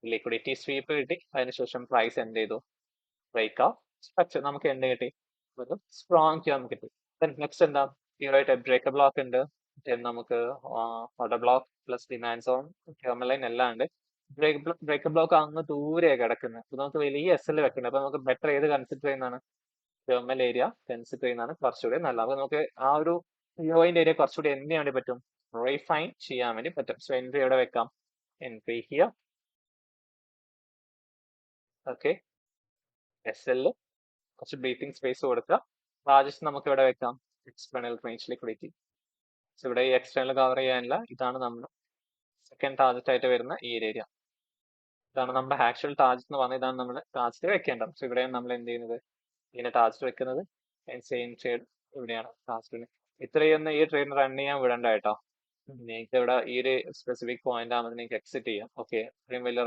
ലിക്വിഡിറ്റി സ്വീപ്പ് കിട്ടി. അതിനുശേഷം പ്രൈസ് എന്ത് ചെയ്തു? Break out structure. നമുക്ക് എന്ത് കിട്ടി? ഒരു സ്ട്രോങ് ക്യൂം കിട്ടി. നെക്സ്റ്റ് എന്താ? പ്യൂറായിട്ട് ബ്രേക്കർ ബ്ലോക്ക് ഉണ്ട്. Then നമുക്ക് order block plus demand zone ക്യൂമർ ലൈൻ എല്ലാം ഉണ്ട്. ബ്രേക്കർ ബ്ലോക്ക് അങ്ങ് ദൂരെയാണ് കിടക്കുന്നത്. അപ്പൊ നമുക്ക് വലിയ SL വെക്കുന്നത്. അപ്പൊ നമുക്ക് ബെറ്റർ ഏത് കൺസിഡർ ചെയ്യുന്നതാണ്? ക്യൂമൽ ഏരിയ കൺസിഡർ ചെയ്യുന്നതാണ് കുറച്ചുകൂടി നല്ലത്. അപ്പൊ നമുക്ക് ആ ഒരു POയിന്റെ ഏരിയ കുറച്ചുകൂടി എന്ത് ചെയ്യാൻ വേണ്ടി പറ്റും? റീഫൈൻ ചെയ്യാൻ വേണ്ടി പറ്റും. സോ എൻട്രി എവിടെ വെക്കാം? Entry here. ഓക്കെ, SL കുറച്ച് ബ്രീത്തിങ് സ്പേസ് കൊടുക്കുക. ലാർജസ്റ്റ് നമുക്ക് ഇവിടെ വെക്കാം എക്സ്റ്റേണൽ റേഞ്ച് ലിക്വിഡിറ്റി. സോ ഇവിടെ ഈ എക്സ്റ്റേണൽ കവർ ചെയ്യാനില്ല. ഇതാണ് നമ്മുടെ സെക്കൻഡ് ടാർജറ്റ് ആയിട്ട് വരുന്ന ഈ ഏരിയ. ഇതാണ് നമ്മുടെ ആക്ച്വൽ ടാർജറ്റ് എന്ന് പറഞ്ഞാൽ ഇതാണ് നമ്മൾ ടാർജറ്റ് വെക്കേണ്ടത്. സോ ഇവിടെയാണ് നമ്മൾ എന്ത് ചെയ്യുന്നത്? ഇങ്ങനെ ടാർജറ്റ് വെക്കുന്നത്. സെയിം ട്രേഡ് ഇവിടെയാണ് ടാർജറ്റ്. ഇത്രയൊന്നും ഈ ട്രേഡ് റൺ ചെയ്യാൻ വിടണ്ട കേട്ടോ. നിങ്ങൾക്ക് ഇവിടെ ഈ ഒരു സ്പെസിഫിക് പോയിന്റ് ആകുമ്പോൾ നിങ്ങൾക്ക് എക്സിറ്റ് ചെയ്യാം. ഓക്കെ, ഇത്രയും വലിയ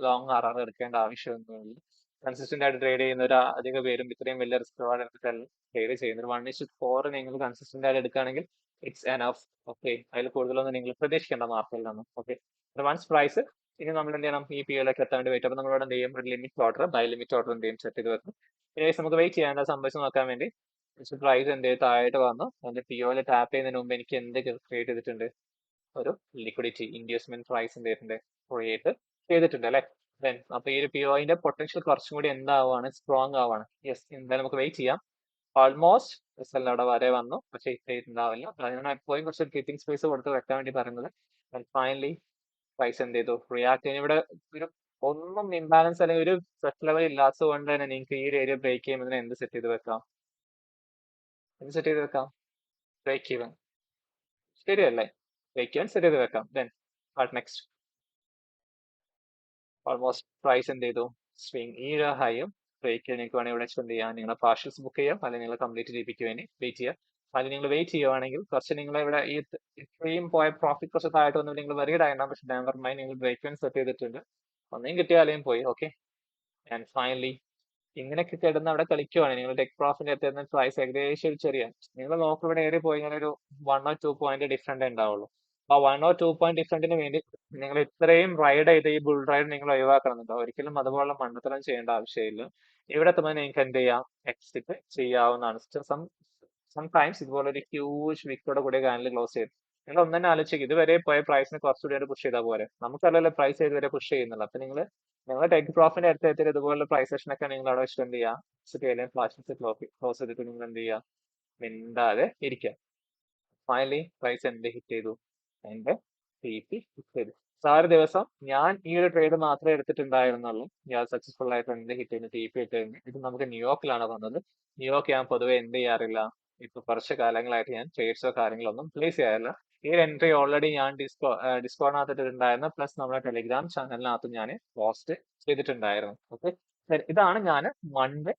ലോങ് RR എടുക്കേണ്ട ആവശ്യമൊന്നുമില്ല. കൺസിസ്റ്റന്റ് ആയിട്ട് ട്രേഡ് ചെയ്യുന്ന ഒരു അധിക പേരും ഇത്രയും വലിയ റിസ്ക് എടുത്തിട്ടല്ല ട്രേഡ് ചെയ്യുന്നത്. 1:4 നിങ്ങൾ കൺസിസ്റ്റന്റ് ആയിട്ട് എടുക്കുകയാണെങ്കിൽ ഇറ്റ്സ് എനഫ്. ഓക്കെ, അതിൽ കൂടുതലൊന്നും നിങ്ങൾ പ്രതീക്ഷിക്കേണ്ട മാർക്കറ്റിൽ നിന്നും. ഓക്കെ, വൺസ് പ്രൈസ് ഇനി നമ്മൾ എന്ത് ചെയ്യണം? ഈ POയിലേക്ക് എത്താൻ വേണ്ടി വെയിറ്റ്. അപ്പോൾ നമ്മൾ ഇവിടെ എന്ത് ചെയ്യും? ഒരു limit order, buy limit order എന്ത് ചെയ്യും? സെറ്റ് ചെയ്ത് വെക്കും. ഇനി നമുക്ക് വെയിറ്റ് ചെയ്യാൻ സംഭവിച്ച് നോക്കാൻ വേണ്ടി പ്രൈസ് എന്ത് ചെയ്ത് താഴായിട്ട് വന്നു. അതിന്റെ POയിൽ ടാപ്പ് ചെയ്യുന്നതിന് മുമ്പ് എനിക്ക് എന്ത് ക്രിയേറ്റ് ചെയ്തിട്ടുണ്ട്? ഒരു ലിക്വിഡിറ്റി ഇൻഡ്യൂസ്മെന്റ് പ്രൈസ് എന്ത് ചെയ്തിട്ടുണ്ട്? ക്രിയേറ്റ് ചെയ്തിട്ടുണ്ട് അല്ലെ? അപ്പൊ ഈ ഒരു POയിന്റെ പൊട്ടൻഷ്യൽ കുറച്ചും കൂടി എന്താവാണ്? സ്ട്രോങ് ആവാണ്. യെസ്, എന്തായാലും നമുക്ക് വെയിറ്റ് ചെയ്യാം. ഓൾമോസ്റ്റ് SL അവിടെ വരെ വന്നു, പക്ഷെ ഉണ്ടാവില്ല. അതിനാണ് എപ്പോഴും കുറച്ച് കിറ്റിംഗ് സ്പേസ് കൊടുത്ത് വെക്കാൻ വേണ്ടി പറയുന്നത്. ഫൈനലി പ്രൈസ് എന്ത് ചെയ്തു? റിയാക്ട് ചെയ്യാൻ ഇവിടെ ഒരു ഒന്നും ഇംബാലൻസ് അല്ലെങ്കിൽ ഒരു സെറ്റ് ലെവൽ ഇല്ലാത്തത് കൊണ്ട് തന്നെ നിങ്ങൾക്ക് ഈ ഒരു ഏരിയ ബ്രേക്ക് ചെയ്യുമ്പോൾ എന്ത് സെറ്റ് ചെയ്ത് വെക്കാം? എന്ത് സെറ്റ് ചെയ്ത് വെക്കാം? Break even. ശരിയല്ലേ? ബ്രേക്ക് ഈവൻ സെറ്റ് ചെയ്ത് വെക്കാം. Then what next? Almost price എന്ത് ചെയ്തു? സ്വിംഗ് ഈ ഒരു ഹൈയും ബ്രേക്ക് നിങ്ങൾക്ക് വേണമെങ്കിൽ ഇവിടെ എന്ത് ചെയ്യാം? നിങ്ങളെ പാർഷ്യൽസ് ബുക്ക് ചെയ്യാം, അല്ലെങ്കിൽ നിങ്ങൾ കംപ്ലീറ്റ് GPക്ക് വേണ്ടി വെയിറ്റ് ചെയ്യാം. അതിന് നിങ്ങൾ വെയിറ്റ് ചെയ്യുവാണെങ്കിൽ കുറച്ച് നിങ്ങൾ ഇവിടെ ഈ ഇത്രയും പോയ പ്രോഫിറ്റ് കുറച്ച് താഴോട്ട് വന്നു നിങ്ങൾ വെറിഡ് ആയിട്ടാണ്. പക്ഷെ നെവർ മൈൻഡ്, നിങ്ങൾ ബ്രേക്ക് ഈവൻ സെറ്റ് ചെയ്തിട്ടുണ്ട്. ഒന്നും കിട്ടിയ അല്ലെങ്കിൽ പോയി. ഓക്കെ, ആൻഡ് ഫൈനലി ഇങ്ങനെയൊക്കെ കിടന്ന് അവിടെ കളിക്കുവാണ് നിങ്ങൾ. ടെക് പ്രോഫിറ്റ് എത്തുന്ന പ്രൈസ് ഏകദേശം ഒരു ചെറിയ, നിങ്ങൾ നോക്ക് ഇവിടെ ഏറി പോയി ഒരു 1 or 2 പോയിന്റ് ഡിഫറെന്റ് ഉണ്ടാവുള്ളൂ. ആ 1 or 2 പോയിന്റ് ഡിഫറെന്റിന് വേണ്ടി നിങ്ങൾ ഇത്രയും റൈഡ് ചെയ്ത് ഈ ബുൾ റൈഡ് നിങ്ങൾ ഒഴിവാക്കണമെന്നുണ്ടോ? ഒരിക്കലും അതുപോലുള്ള മണ്ടത്തരം ചെയ്യേണ്ട ആവശ്യമില്ല. ഇവിടെ എത്തുമ്പോൾ നിങ്ങൾക്ക് എന്ത് ചെയ്യാം? എക്സിറ്റ് ചെയ്യാവുന്നതാണ്. സംടൈംസ് ഇതുപോലെ ഒരു ഹ്യൂജ് വിക്കോടെ കൂടി കാനൽ ക്ലോസ് ചെയ്തു. നിങ്ങൾ ഒന്നും തന്നെ ആലോചിക്കുക, ഇതുവരെ പോയ പ്രൈസിനെ കുറച്ചുകൂടി പുഷ് ചെയ്താൽ പോലെ. നമുക്കല്ലല്ലോ പ്രൈസ് ഇതുവരെ പുഷ് ചെയ്യുന്നുള്ളൂ. അപ്പൊ നിങ്ങൾ ടെക് പ്രോഫിറ്റ് എടുത്ത് ഇതുപോലുള്ള പ്രൈസ് സെഷൻ ഒക്കെ നിങ്ങൾ അവിടെ വെച്ചിട്ട് എന്ത് ചെയ്യാം? ഫ്ലാഷ് ക്ലോസ് ചെയ്തിട്ട് നിങ്ങൾ എന്ത് ചെയ്യാം? മിണ്ടാതെ ഇരിക്കുക. ഫൈനലി പ്രൈസ് എന്ത് ഹിറ്റ് ചെയ്തു? അതിന്റെ TP ഹിറ്റ് ചെയ്തു. സോ ആ ഒരു ദിവസം ഞാൻ ഈ ഒരു ട്രേഡ് മാത്രമേ എടുത്തിട്ടുണ്ടായിരുന്നുള്ളൂ. ഞാൻ സക്സസ്ഫുൾ ആയിട്ട് എന്ത് ഹിറ്റ് TP ഇട്ടിരുന്നു. ഇത് നമുക്ക് ന്യൂയോർക്കിലാണ് വന്നത്. ന്യൂയോർക്ക് ഞാൻ പൊതുവെ എന്ത് ചെയ്യാറില്ല. ഇപ്പൊ കുറച്ച് കാലങ്ങളായിട്ട് ഞാൻ ട്രേഡ്സോ കാര്യങ്ങളോ ഒന്നും പ്ലേസ് ചെയ്യാറില്ല. ഈ ഒരു എൻട്രി ഓൾറെഡി ഞാൻ ഡിസ്കോഡിനകത്ത് ഇട്ടിട്ടുണ്ടായിരുന്നു. പ്ലസ് നമ്മുടെ ടെലിഗ്രാം ചാനലിനകത്ത് ഞാൻ പോസ്റ്റ് ചെയ്തിട്ടുണ്ടായിരുന്നു. ഓക്കെ, ഇതാണ് ഞാൻ മൺഡേ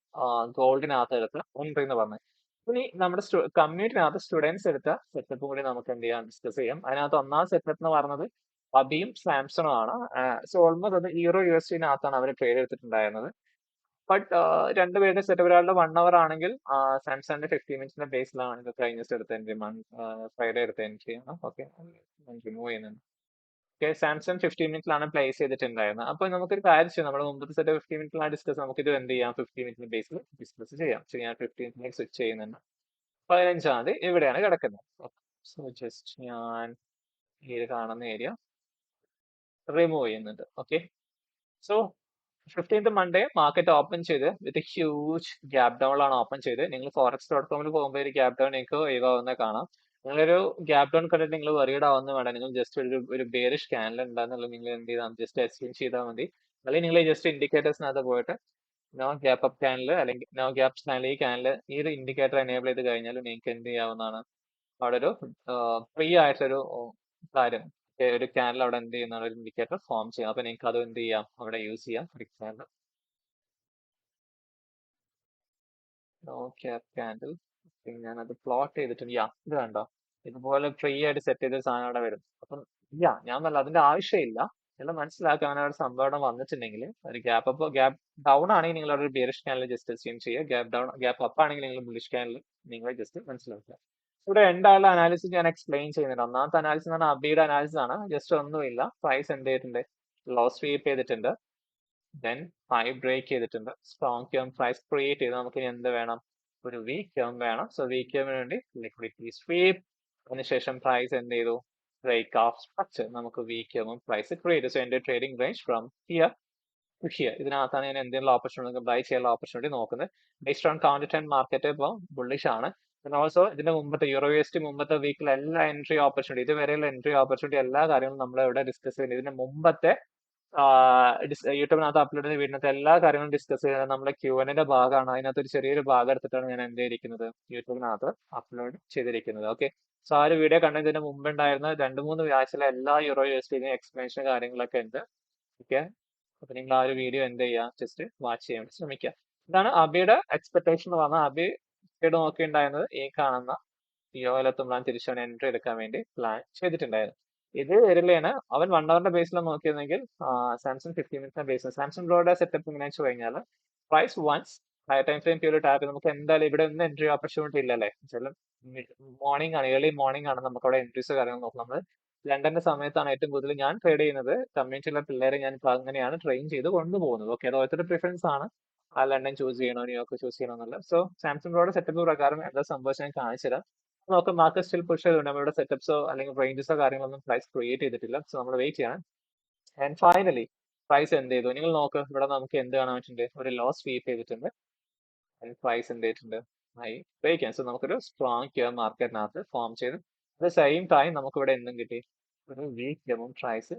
ഗോൾഡിനകത്ത് എടുത്ത എൻട്രി എന്ന് പറഞ്ഞത്. ഇനി നമ്മുടെ കമ്മ്യൂണിറ്റിനകത്ത് സ്റ്റുഡൻസ് എടുത്ത സെറ്റപ്പ് കൂടി നമുക്ക് എന്ത് ചെയ്യാം, ഡിസ്കസ് ചെയ്യാം. അതിനകത്ത് ഒന്നാം സെറ്റപ്പ് എന്ന് പറഞ്ഞത് അബിയും സാംസണും ആണ്. സോ ഓൾമോസ്റ്റ് അത് യൂറോ USD-നകത്താണ് അവർ ട്രേഡ് എടുത്തിട്ടുണ്ടായിരുന്നത്. ബട്ട് രണ്ടുപേരുടെ സെറ്റപ്പ്, ഒരാളുടെ 1 അവർ ആണെങ്കിൽ സാംസങ്ങിന്റെ 15 മിനിറ്റ്സിന്റെ ബേസിലാണ് ഇത് കഴിഞ്ഞ ദിവസം എടുത്ത എൻട്രി, ഫ്രൈഡേ എടുത്ത എൻട്രി ആണ്. ഓക്കെ, റിമൂവ് ചെയ്യുന്നുണ്ട്. ഓക്കെ, സാംസങ് 15 മിനിറ്റിലാണ് പ്ലേസ് ചെയ്തിട്ടുണ്ടായിരുന്നത്. അപ്പൊ നമുക്കൊരു കാര്യം ചെയ്യാം, നമ്മുടെ മുമ്പത്തെ സെറ്റ് 15 മിനിറ്റിലാണ് ഡിസ്കസ്, നമുക്ക് ഇത് എന്ത് ചെയ്യാം, 15 മിനിറ്റിന്റെ ബേസിൽ ഡിസ്കസ് ചെയ്യാം. സോ ഞാൻ 15 മിനിറ്റ് സ്വിച്ച് ചെയ്യുന്നുണ്ട്. 15-ാം തീയതി ഇവിടെയാണ് കിടക്കുന്നത്. സോ ജസ്റ്റ് ഞാൻ ഈ കാണുന്ന ഏരിയ റിമൂവ് ചെയ്യുന്നുണ്ട്. Okay, so 15th Monday market open ചെയ്ത് വിത്ത് ഹ്യൂജ് ഗ്യാപ് ഡൗൺ ആണ് ഓപ്പൺ ചെയ്ത്. നിങ്ങൾ forex.com പോകുമ്പോൾ ഒരു ഗ്യാപ് ഡൗൺ നിങ്ങൾക്ക് ഒഴിവാകുന്നത് കാണാം. നിങ്ങളൊരു ഗ്യാപ് ഡൗൺ കണ്ടിട്ട് നിങ്ങൾ വറീഡ് ആവുന്ന വേണ്ട. നിങ്ങൾ ജസ്റ്റ് ഒരു ബേറിഷ് ക്യാൻഡിൽ ഉണ്ടാകുന്നുള്ളത് നിങ്ങൾ എന്ത് ചെയ്താൽ ജസ്റ്റ് എക്സ്ചേഞ്ച് ചെയ്താൽ മതി. അല്ലെങ്കിൽ നിങ്ങൾ ജസ്റ്റ് ഇൻഡിക്കേറ്റേഴ്സിനകത്ത് പോയിട്ട് നോ ഗ്യാപ്പ് അപ്പ് ക്യാൻഡിൽ അല്ലെങ്കിൽ നോ ഗ്യാപ്പ് ക്യാൻഡിൽ, ഈ ഒരു ഇൻഡിക്കേറ്റർ എനേബിൾ ചെയ്ത് കഴിഞ്ഞാൽ നിങ്ങൾക്ക് എന്ത് ചെയ്യാവുന്നതാണ്, അവിടെ ഒരു ഫ്രീ ആയിട്ടൊരു കാര്യം, ഒരു ക്യാൻഡിൽ അവിടെ എന്ത് ചെയ്യുന്ന ഒരു ഇൻഡിക്കേറ്റർ ഫോം ചെയ്യാം. അപ്പൊ നിങ്ങൾക്ക് അത് എന്ത് ചെയ്യാം, അവിടെ യൂസ് ചെയ്യാം. നോ ക്യാപ് ക്യാൻഡിൽ ഞാനത് പ്ലോട്ട് ചെയ്തിട്ടുണ്ട്. ഇത് കണ്ടോ, ഇതുപോലെ ഫ്രീ ആയിട്ട് സെറ്റ് ചെയ്ത സാധനം അവിടെ വരും. അപ്പം ഞാൻ പറഞ്ഞ അതിന്റെ ആവശ്യമില്ല. നിങ്ങൾ മനസ്സിലാക്കുക, അങ്ങനെ ഒരു സംഭവം അവിടെ വന്നിട്ടുണ്ടെങ്കിൽ ഒരു ഗ്യാപ്പ് അപ്പ് ഗ്യാപ്പ് ഡൗൺ ആണെങ്കിൽ നിങ്ങൾ ഒരു ബിയറിഷ് ക്യാൻഡിൽ ജസ്റ്റ് അസ്യൂം ചെയ്യുക. ഗ്യാപ്പ് അപ്പ് ആണെങ്കിൽ നിങ്ങൾ ബുള്ളിഷ് ക്യാൻഡിൽ നിങ്ങൾ ജസ്റ്റ് മനസ്സിലാക്കുക. ഇവിടെ രണ്ടാളുടെ അനാലിസിസ് ഞാൻ എക്സ്പ്ലെയിൻ ചെയ്യുന്നുണ്ട്. ഒന്നാമത്തെ അനാലിസിസ് എന്ന് പറഞ്ഞാൽ അബിയുടെ അനാലിസിസ് ആണ്. ജസ്റ്റ് ഒന്നുമില്ല, പ്രൈസ് എന്ത് ചെയ്തിട്ടുണ്ട്, ലോസ് സ്വീപ്പ് ചെയ്തിട്ടുണ്ട്, ദെൻ ഹൈ ബ്രേക്ക് ചെയ്തിട്ടുണ്ട്, സ്ട്രോങ് ടേം പ്രൈസ് ക്രിയേറ്റ് ചെയ്ത് നമുക്ക് ഇനി എന്ത് വേണം, ഒരു വീക്ക് ടേം വേണം. സോ വീക്ക് ടേമിന് വേണ്ടി ലിക്വിഡിറ്റി സ്വീപ്പ്, അതിനുശേഷം പ്രൈസ് എന്ത് ചെയ്തു, ബ്രേക്ക് ഓഫ് സ്ട്രക്ചർ, നമുക്ക് വീക്ക് ടേമും പ്രൈസ് ക്രിയേറ്റ്. സോ എന്റെ trading range from here to here. ഇതിനകത്താണ് ഞാൻ എന്തെങ്കിലും ഓപ്പർച്യൂണിറ്റി ബൈ ചെയ്യാനുള്ള ഓപ്പർച്യൂണിറ്റി നോക്കുന്നത്. Based on counter trend market ഇപ്പോൾ ബുള്ളിഷ് ആണ്. ഓൾസോ ഇതിന്റെ മുമ്പത്തെ യൂറോ USD മുമ്പത്തെ വീക്കിൽ എല്ലാ എൻട്രി ഓപ്പർച്യൂണിറ്റി, ഇതുവരെയുള്ള എൻട്രി ഓപ്പർച്യൂണിറ്റി എല്ലാ കാര്യങ്ങളും നമ്മൾ ഇവിടെ ഡിസ്കസ് ചെയ്യുന്നത്. ഇതിന്റെ മുമ്പത്തെ യൂട്യൂബിനകത്ത് അപ്ലോഡ് ചെയ്ത വീടിനകത്ത് എല്ലാ കാര്യങ്ങളും ഡിസ്കസ് ചെയ്യുന്നത് നമ്മുടെ Q&A ഭാഗമാണ്. അതിനകത്ത് ഒരു ചെറിയൊരു ഭാഗം എടുത്തിട്ടാണ് ഞാൻ എന്ത് ചെയ്തിരിക്കുന്നത്, യൂട്യൂബിനകത്ത് അപ്ലോഡ് ചെയ്തിരിക്കുന്നത്. ഓക്കെ, സോ ആ ഒരു വീഡിയോ കണ്ടതിന് മുമ്പ് ഉണ്ടായിരുന്ന 2-3 ആഴ്ചയിലെ എല്ലാ യൂറോ USD എക്സ്പ്ലനേഷൻ കാര്യങ്ങളൊക്കെ ഉണ്ട്. ഓക്കെ, അപ്പൊ നിങ്ങൾ ആ ഒരു വീഡിയോ എന്ത് ചെയ്യുക, ജസ്റ്റ് വാച്ച് ചെയ്യാൻ ശ്രമിക്കുക. ഇതാണ് അബിയുടെ എക്സ്പെക്ടേഷൻ എന്ന് പറഞ്ഞാൽ അബി നോക്കിയിട്ടുണ്ടായിരുന്നത് ഈ കാണുന്ന യോലത്തുമ്പോൾ തിരിച്ചവൻ എൻട്രി എടുക്കാൻ വേണ്ടി പ്ലാൻ ചെയ്തിട്ടുണ്ടായിരുന്നു. ഇത് വരില്ലാണ് അവൻ 1 അവറിന്റെ ബേസിൽ നോക്കിയിരുന്നെങ്കിൽ സാംസങ് 15 മിനിറ്റിന്റെ ബേസിൽ സാംസങ് ബ്രോയുടെ സെറ്റപ്പ് ഇങ്ങനെ വെച്ച് കഴിഞ്ഞാൽ price once high time frame period tap നമുക്ക് എന്തായാലും ഇവിടെ ഒന്നും എൻട്രി ഓപ്പർച്യൂണിറ്റി ഇല്ലല്ലേ. ചില മോർണിംഗ് ആണ്, ഏർലി മോർണിംഗ് ആണ് നമുക്ക് അവിടെ എൻട്രീസ് കാര്യങ്ങൾ നോക്കാം. നമ്മൾ ലണ്ടന്റെ സമയത്താണ് ഏറ്റവും കൂടുതൽ ഞാൻ ട്രേഡ് ചെയ്യുന്നത്. കമ്മ്യൂണിറ്റിയിലെ പിള്ളേരെ ഞാൻ ഇപ്പൊ അങ്ങനെയാണ് ട്രെയിൻ ചെയ്ത് കൊണ്ടുപോകുന്നത്. ഓക്കെ, അത് ഓരോരുത്തരുടെ പ്രിഫറൻസ് ആണ്, ആ ലണ്ടൻ ചൂസ് ചെയ്യണോ ന്യൂയോർക്ക് ചൂസ് ചെയ്യണോ എന്നല്ല. സോ സാംസങ് ബ്രോയുടെ സെറ്റപ്പ് പ്രകാരം എന്താ സംഭവിച്ചാൽ ഞാൻ കാണിച്ചു തരാം. നമുക്ക് മാർക്കറ്റ് സ്റ്റിൽ പുഷ് ചെയ്തുകൊണ്ട് നമ്മളുടെ സെറ്റപ്സോ അല്ലെങ്കിൽ റേഞ്ചസോ കാര്യങ്ങളൊന്നും പ്രൈസ് ക്രിയേറ്റ് ചെയ്തിട്ടില്ല. സോ നമ്മൾ വെയിറ്റ് ചെയ്യണം. ആൻഡ് ഫൈനലി പ്രൈസ് എന്ത് ചെയ്തു, നിങ്ങൾ നോക്ക്, ഇവിടെ നമുക്ക് എന്ത് കാണാൻ പറ്റുന്നുണ്ട്, ഒരു ലോസ് സ്വീപ്പ് ചെയ്തിട്ടുണ്ട്. ആൻഡ് പ്രൈസ് എന്ത് ചെയ്തിട്ടുണ്ട്, ഹൈ ബ്രേക്ക് ചെയ്യാൻ. സോ നമുക്കൊരു സ്ട്രോങ് ക്യർ മാർക്കറ്റിനകത്ത് ഫോം ചെയ്ത് അറ്റ് ദ സെയിം ടൈം നമുക്ക് ഇവിടെ എന്തും കിട്ടി, ഒരു വീക്ക് ക്യറും പ്രൈസ്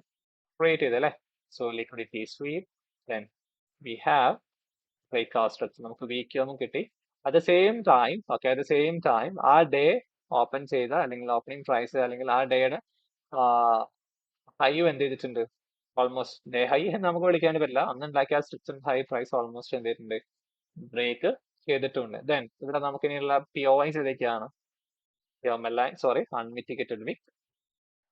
ക്രിയേറ്റ് ചെയ്ത് അല്ലേ. So liquidity sweep, then we have break out structure, നമുക്ക് വീക്ക് ക്യറും കിട്ടി. അറ്റ് ദ സെയിം ടൈം ആ ഡേ ഓപ്പൺ ചെയ്ത അല്ലെങ്കിൽ ഓപ്പണിംഗ് പ്രൈസ് അല്ലെങ്കിൽ ആ ഡേയുടെ ഹൈയും എന്ത് ചെയ്തിട്ടുണ്ട്, ഓൾമോസ്റ്റ് ഡേ ഹൈ നമുക്ക് വിളിക്കാൻ പറ്റില്ല, അന്ന് ഉണ്ടാക്കിയ സ്ട്രിക്ചർ ഹൈ പ്രൈസ് ഓൾമോസ്റ്റ് എന്ത് ചെയ്തിട്ടുണ്ട്, ബ്രേക്ക് ചെയ്തിട്ടുണ്ട്. ദെൻ ഇവിടെ നമുക്ക് ഇനിയുള്ള POIs ഏതൊക്കെയാണ്, അൺമിറ്റിഗേറ്റഡ് വിക്ക്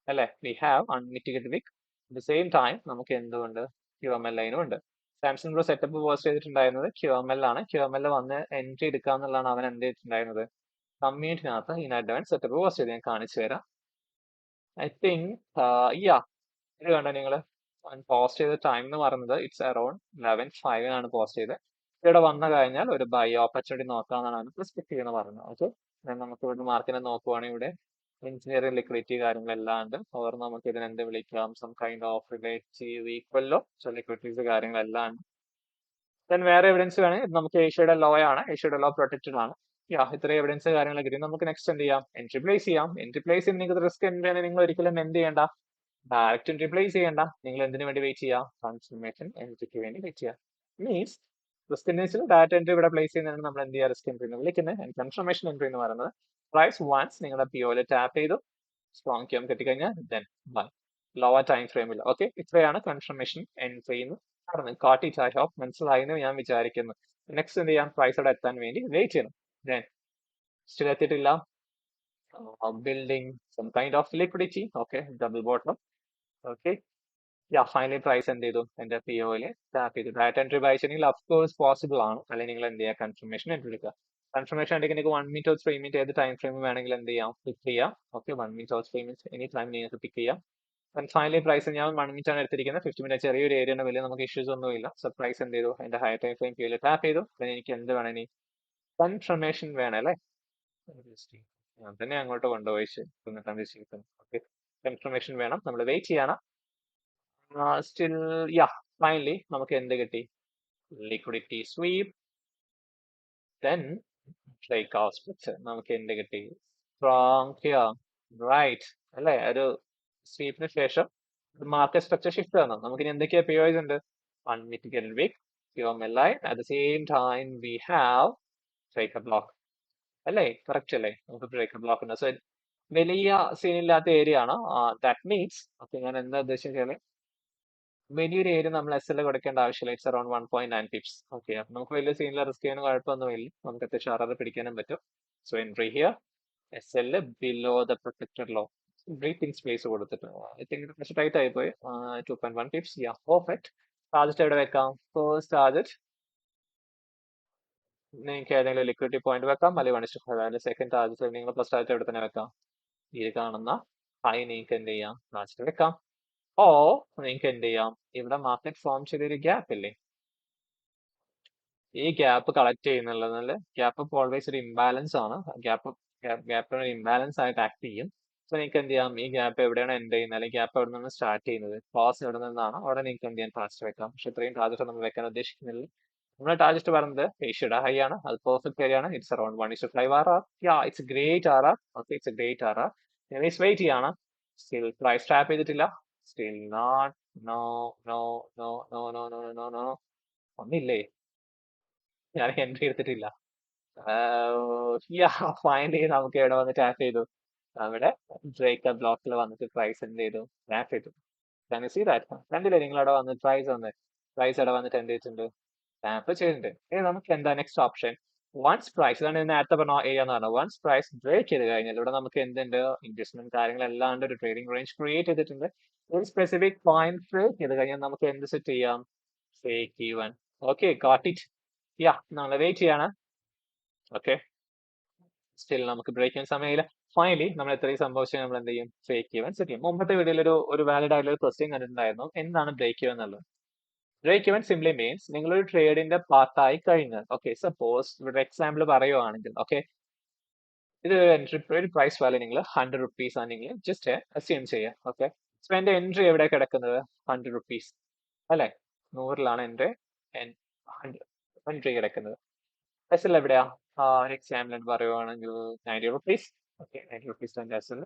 അല്ലെ, we have unmitigated wick. At the same time നമുക്ക് എന്തുകൊണ്ട് QML ലൈനും ഉണ്ട്. സാംസങ് ബ്രോ സെറ്റപ്പ് പോസ്റ്റ് ചെയ്തിട്ടുണ്ടായിരുന്നത് QML ആണ്. QML വന്ന് എൻട്രി എടുക്കാന്നുള്ളതാണ് അവൻ എന്ത് ചെയ്തിട്ടുണ്ടായിരുന്നത്, കമ്മ്യൂണിറ്റിനകത്ത് ഇൻ അഡ്വാൻസ് സെറ്റപ്പ് പോസ്റ്റ് ചെയ്ത് ഞാൻ കാണിച്ചു തരാം. ഐ തിങ്ക് ഇത് കണ്ടോ നിങ്ങള്, പോസ്റ്റ് ചെയ്ത ടൈം എന്ന് പറയുന്നത് ഇറ്റ്സ് അറൌണ്ട് 11:05 പോസ്റ്റ് ചെയ്തത്. ഇവിടെ വന്നു കഴിഞ്ഞാൽ ഒരു ബൈ ഓപ്പർച്യൂണിറ്റി നോക്കാമെന്നാണ് അവന് പെർസ്പെക്റ്റീവ് എന്ന് പറയുന്നത്. ഓക്കെ, നമുക്ക് ഇവിടെ മാർക്കറ്റിനെ നോക്കുവാണെങ്കിൽ ഇവിടെ എഞ്ചിനീയറിംഗ് ലിക്വിഡിറ്റി കാര്യങ്ങളെല്ലാം ഉണ്ട്. ഓർ നമുക്ക് ഇതിനെ എന്ത് വിളിക്കാം, സം കൈൻഡ് ഓഫ് റിലേറ്റീവ് ഈക്വലോ, സോ ലിക്വിഡിറ്റീസ് കാര്യങ്ങളെല്ലാം ഉണ്ട്. ദെൻ വേറെ എവിഡൻസ് വേണമെങ്കിൽ നമുക്ക് ഏഷ്യയുടെ ലോ ആണ്, ഏഷ്യയുടെ ലോ പ്രൊട്ടക്റ്റഡ് ആണ്. ഇത്രയും എവിഡൻസ് കാര്യങ്ങളൊക്കെ കിട്ടി. നമുക്ക് നെക്സ്റ്റ് എന്ത് ചെയ്യാം, എൻട്രി പ്ലേസ് ചെയ്യാം. എൻട്രി പ്ലേസ് നിങ്ങൾക്ക് റിസ്ക് എന്താണ്, നിങ്ങൾ ഒരിക്കലും എന്ത് ചെയ്യേണ്ട, ഡയറക്റ്റ് എൻട്രി പ്ലേസ് ചെയ്യണ്ട. നിങ്ങൾ എന്തിനു വേണ്ടി വെയിറ്റ് ചെയ്യുക? കൺഫർമേഷൻ എൻട്രിക്ക് വേണ്ടി വെയിറ്റ് ചെയ്യുക. മീൻസ് റിസ്ക് എൻട്രിസിൽ ഡാറ്റ എൻട്രി ഇവിടെ പ്ലേസ് ചെയ്യുന്നതാണ് നമ്മൾ എന്ത് ചെയ്യുക? റിസ്ക് എൻട്രി എന്ന് വിളിക്കുന്നത്. കൺഫർമേഷൻ എൻട്രി എന്ന് പറയുന്നത് പ്രൈസ് വൺസ് നിങ്ങളുടെ POയിൽ ടാപ്പ് ചെയ്തു സ്ട്രോങ് ക്യാം കിട്ടിക്കഴിഞ്ഞാൽ ദെൻ ബൈ. ലോവർ ടൈം ഫ്രെയിമിൽ. ഓക്കെ, ഇത്രയാണ് കൺഫർമേഷൻ എൻട്രി എന്ന് പറയുന്നത്. കാട്ടി ഐ ഹോപ്പ് മനസ്സിലായി എന്ന് ഞാൻ വിചാരിക്കുന്നു. നെക്സ്റ്റ് എന്ത് ചെയ്യാം? പ്രൈസ് അവിടെ എത്താൻ വേണ്ടി വെയിറ്റ് ചെയ്യണം. ദെൻ സ്റ്റിൽ എത്തിയിട്ടില്ല. Building some kind of liquidity. Okay, double bottom. Okay. Yeah, finally price എന്ത് ചെയ്തു? എന്റെ POയിൽ ടാപ്പ് ചെയ്തു. ഡയറക്റ്റ് എൻട്രി ബൈ ചെയ്യണമെങ്കിൽ of course possible ആണ്. അല്ലെങ്കിൽ നിങ്ങൾ എന്ത് ചെയ്യുക? കൺഫർമേഷൻ എൻട്രി എടുക്കുക. കൺഫർമേഷൻ എടുക്കുക നിങ്ങൾക്ക് 1 minute or 3 minute ഏത് ടൈം ഫ്രെയിം വേണമെങ്കിൽ എന്ത് ചെയ്യാം? പിക്ക് ചെയ്യാം. Okay, 1 minute or 3 minutes any time നിങ്ങൾക്ക് പിക്ക് ചെയ്യാം. ഫൈനലി പ്രൈസ് ഞാൻ 1 minute ആണ് എടുത്തിരിക്കുന്നത്. 50 minute ചെറിയൊരു ഏരിയയുടെ വലിയ നമുക്ക് ഇഷ്യൂസ് ഒന്നുമില്ല. സോ പ്രൈസ് എന്ത് ചെയ്തു? എന്റെ ഹയർ ടൈം ഫ്രെയിം POയിൽ ടാപ്പ് ചെയ്തു. then എനിക്ക് എന്ത് വേണം ഇനി? കൺഫർമേഷൻ വേണം അല്ലേ? ഞാൻ തന്നെ അങ്ങോട്ട് കൊണ്ടുപോയി ഓക്കെ, കൺഫർമേഷൻ വേണം. നമ്മൾ വെയിറ്റ് ചെയ്യണം. സ്റ്റിൽ യാ ഫൈനലി നമുക്ക് എന്ത് കിട്ടി? Liquidity sweep. Then break out structure. നമുക്ക് എന്ത് കിട്ടി? സ്ട്രോങ് ഹിയർ റൈറ്റ് അല്ലേ? ഒരു സ്വീപ്പിന് ശേഷം മാർക്കറ്റ് സ്ട്രക്ചർ ഷിഫ്റ്റ് ആണ്. നമുക്കിനി എന്തൊക്കെയാ POs ഉണ്ട്? Unmitigated weak, POMLI. At the same time we have break block അല്ലേ? കറക്റ്റ് അല്ലേ? നമുക്ക് ബ്രേക്ക് ബ്ലോക്ക് ഉണ്ട്. സോ വലിയ സീനില്ലാത്ത ഏരിയ ആണ്. ദാറ്റ് മീൻസ് ഓക്കെ, ഞാൻ എന്താ ഉദ്ദേശിച്ചാൽ വലിയൊരു ഏരിയ നമ്മൾ SL കൊടുക്കേണ്ട ആവശ്യമില്ല. It's around 1.9 pips. ഓക്കെ, അപ്പൊ നമുക്ക് വലിയ സീനില്ല, റിസ്ക് ചെയ്യാൻ കുഴപ്പമൊന്നുമില്ല. നമുക്ക് അത്യാവശ്യം അററ് പിടിക്കാനും പറ്റും. So entry here SL below the protected low. Breathing space കൊടുത്തിട്ട് ഐ തിങ്ക് കുറച്ച് ടൈറ്റ് ആയിപ്പോയി. 2.1 പിപ്സ്. യാ പെർഫെക്റ്റ്. ടാർജറ്റ് എവിടെ വെക്കാം? ഫസ്റ്റ് ടാർജറ്റ് നിങ്ങൾക്ക് ഏതെങ്കിലും ലിക്വിഡിറ്റി പോയിന്റ് വെക്കാം, അല്ലെങ്കിൽ 1:5. അതിന്റെ സെക്കൻഡ് ടാർജറ്റ് നിങ്ങൾ ഫസ്റ്റ് ടാർജറ്റ് എവിടെ തന്നെ വെക്കാം? ഈ കാണുന്ന ഹൈ നിങ്ങൾക്ക് എന്ത് ചെയ്യാം? ടാർജറ്റ് വെക്കാം. ഓ നിങ്ങൾക്ക് എന്ത് ചെയ്യാം? ഇവിടെ മാർക്കറ്റ് ഫോം ചെയ്തൊരു ഗ്യാപ്പ് ഇല്ലേ? ഈ ഗ്യാപ്പ് കളക്ട് ചെയ്യുന്നുള്ളതിൽ ഗ്യാപ്പ് ഓൾവേസ് ഒരു ഇംബാലൻസ് ആണ്. ഗ്യാപ്പ് ഇംബാലൻസ് ആയിട്ട് ആക്ട് ചെയ്യും. സോ നിങ്ങൾക്ക് എന്ത് ചെയ്യാം? ഈ ഗ്യാപ്പ് എവിടെയാണ് എൻഡ് ചെയ്യുന്നത്, അല്ലെങ്കിൽ ഗ്യാപ്പ് എവിടെ നിന്ന് സ്റ്റാർട്ട് ചെയ്യുന്നത്, ക്ലോസ് എവിടെ നിന്നാണ്, അവിടെ നിങ്ങൾക്ക് എന്ത് ചെയ്യാൻ ടാർജറ്റ് വെക്കാം. പക്ഷെ ഇത്രയും ടാർജറ്റ് നമ്മൾ വെക്കാൻ ഉദ്ദേശിക്കുന്നില്ല. നമ്മുടെ ടാർജറ്റ് പറയുന്നത് ഏഷ്യയുടെ ഹൈ ആണ്. അത് പെർഫെക്റ്റ് ഏരിയ ആണ്. It's around 1:5 RR. Yeah it's great RR. Okay, it's a great RR. Wait ചെയ്യാണ്. സ്റ്റിൽ പ്രൈസ് ടാപ്പ് ചെയ്തിട്ടില്ല. Still not. No no no no no no no no ഒന്നില്ലേ? ഞാൻ എൻട്രി എടുത്തിട്ടില്ല. യാ finally നമുക്ക് ഇവിടെ വന്ന് ടാപ്പ് ചെയ്തു. അവിടെ ബ്രേക്കർ ബ്ലോക്കിൽ വന്നിട്ട് പ്രൈസ് എന്ത് ചെയ്തു? ടാപ്പ് ചെയ്തു. സീ ദാറ്റ് കണ്ടില്ലേ നിങ്ങൾ അവിടെ വന്ന് പ്രൈസ് അവിടെ വന്നിട്ട് എന്ത് ചെയ്തിട്ടുണ്ട്? ടാപ്പ് ചെയ്തിട്ടുണ്ട്. ഇനി നമുക്ക് എന്താ നെക്സ്റ്റ് ഓപ്ഷൻ? വൺസ് പ്രൈസ്, ഇതാണ് നേരത്തെ പറഞ്ഞ ഏരിയ എന്ന് പറഞ്ഞത്. വൺസ് പ്രൈസ് ബ്രേക്ക് ചെയ്ത് കഴിഞ്ഞാൽ ഇവിടെ നമുക്ക് എന്തുണ്ട്? ഇൻവെസ്റ്റ്മെന്റ് കാര്യങ്ങളെല്ലാം ഒരു ട്രേഡിംഗ് റേഞ്ച് ക്രിയേറ്റ് ചെയ്തിട്ടുണ്ട്. ഒരു സ്പെസിഫിക് പോയിന്റ് ബ്രേക്ക് ചെയ്ത് കഴിഞ്ഞാൽ നമുക്ക് എന്ത് സെറ്റ് ചെയ്യാം? Fake even. Okay, got it. Yeah നമ്മൾ വെയിറ്റ് ചെയ്യാണ്. ഓക്കെ, സ്റ്റിൽ നമുക്ക് ബ്രേക്ക് ചെയ്യാൻ സമയമില്ല. ഫൈനലി നമ്മൾ എത്രയും സംഭവിച്ചാൽ നമ്മൾ എന്ത് ചെയ്യും? ഫേക്ക് ഈവൻ സെറ്റ് ചെയ്യും. മുമ്പത്തെ വീഡിയോയിൽ ഒരു വാലിഡ് ആയിട്ടുള്ള ഒരു ക്വസ്റ്റ്യൻ കണ്ടിട്ടുണ്ടായിരുന്നു. എന്താണ് ബ്രേക്ക് ഈവൻ എന്നുള്ളത്? ബ്രേക്ക് ഈവൻ സിംപ്ലി മീൻസ് നിങ്ങളൊരു ട്രേഡിന്റെ പാർട്ടായി കഴിഞ്ഞാൽ, ഓക്കെ സപ്പോസ് ഇവിടെ എക്സാമ്പിൾ പറയുവാണെങ്കിൽ, ഓക്കെ ഇത് എൻട്രി ഒരു പ്രൈസ് വാല്യൂ നിങ്ങൾ 100 റുപ്പീസ് ആണെങ്കിൽ ജസ്റ്റ് അസ്യൂം ചെയ്യാം. ഓക്കെ, സോ എന്റെ എൻട്രി എവിടെ കിടക്കുന്നത്? 100 റുപ്പീസ് അല്ലെ? 100ലാണ് എന്റെ എൻട്രി കിടക്കുന്നത്. എസ് എൽ എവിടെയാ? ഒരു എക്സാമ്പിൾ പറയുവാണെങ്കിൽ 90 റുപ്പീസ്. ഓക്കെ, 90 റുപ്പീസ് എന്റെ എസ് എൽ.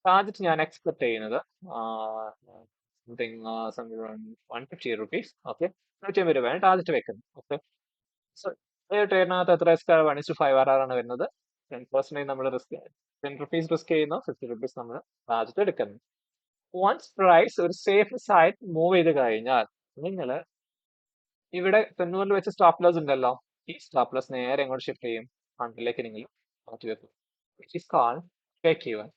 ടാർജറ്റ് ഞാൻ എക്സ്പെക്ട് ചെയ്യുന്നത് സംതിങ് 150 റുപ്പീസ്. ഓക്കെ, 150 രൂപയാണ് ടാർജറ്റ് വെക്കുന്നത്. ഓക്കെ, സോ ഈ ട്രേഡിനകത്ത് എത്ര റിസ്ക്? 1:5 RR ആണ് വരുന്നത്. 10% നമ്മൾ റിസ്ക് 10 റുപ്പീസ് റിസ്ക് ചെയ്യുന്നു, 50 റുപ്പീസ് നമ്മൾ ടാർജറ്റ് എടുക്കുന്നു. വൺസ് പ്രൈസ് ഒരു സേഫ് സൈഡ് മൂവ് ചെയ്ത് കഴിഞ്ഞാൽ നിങ്ങൾ ഇവിടെ 90 വെച്ച് സ്റ്റോപ്പ് ലോസ് ഉണ്ടല്ലോ, ഈ സ്റ്റോപ്പ് ലോസ് നേരെ എങ്ങോട്ട് ഷിഫ്റ്റ് ചെയ്യും? 100ലേക്ക് നിങ്ങൾ മാറ്റി വെക്കും. Which is called break even.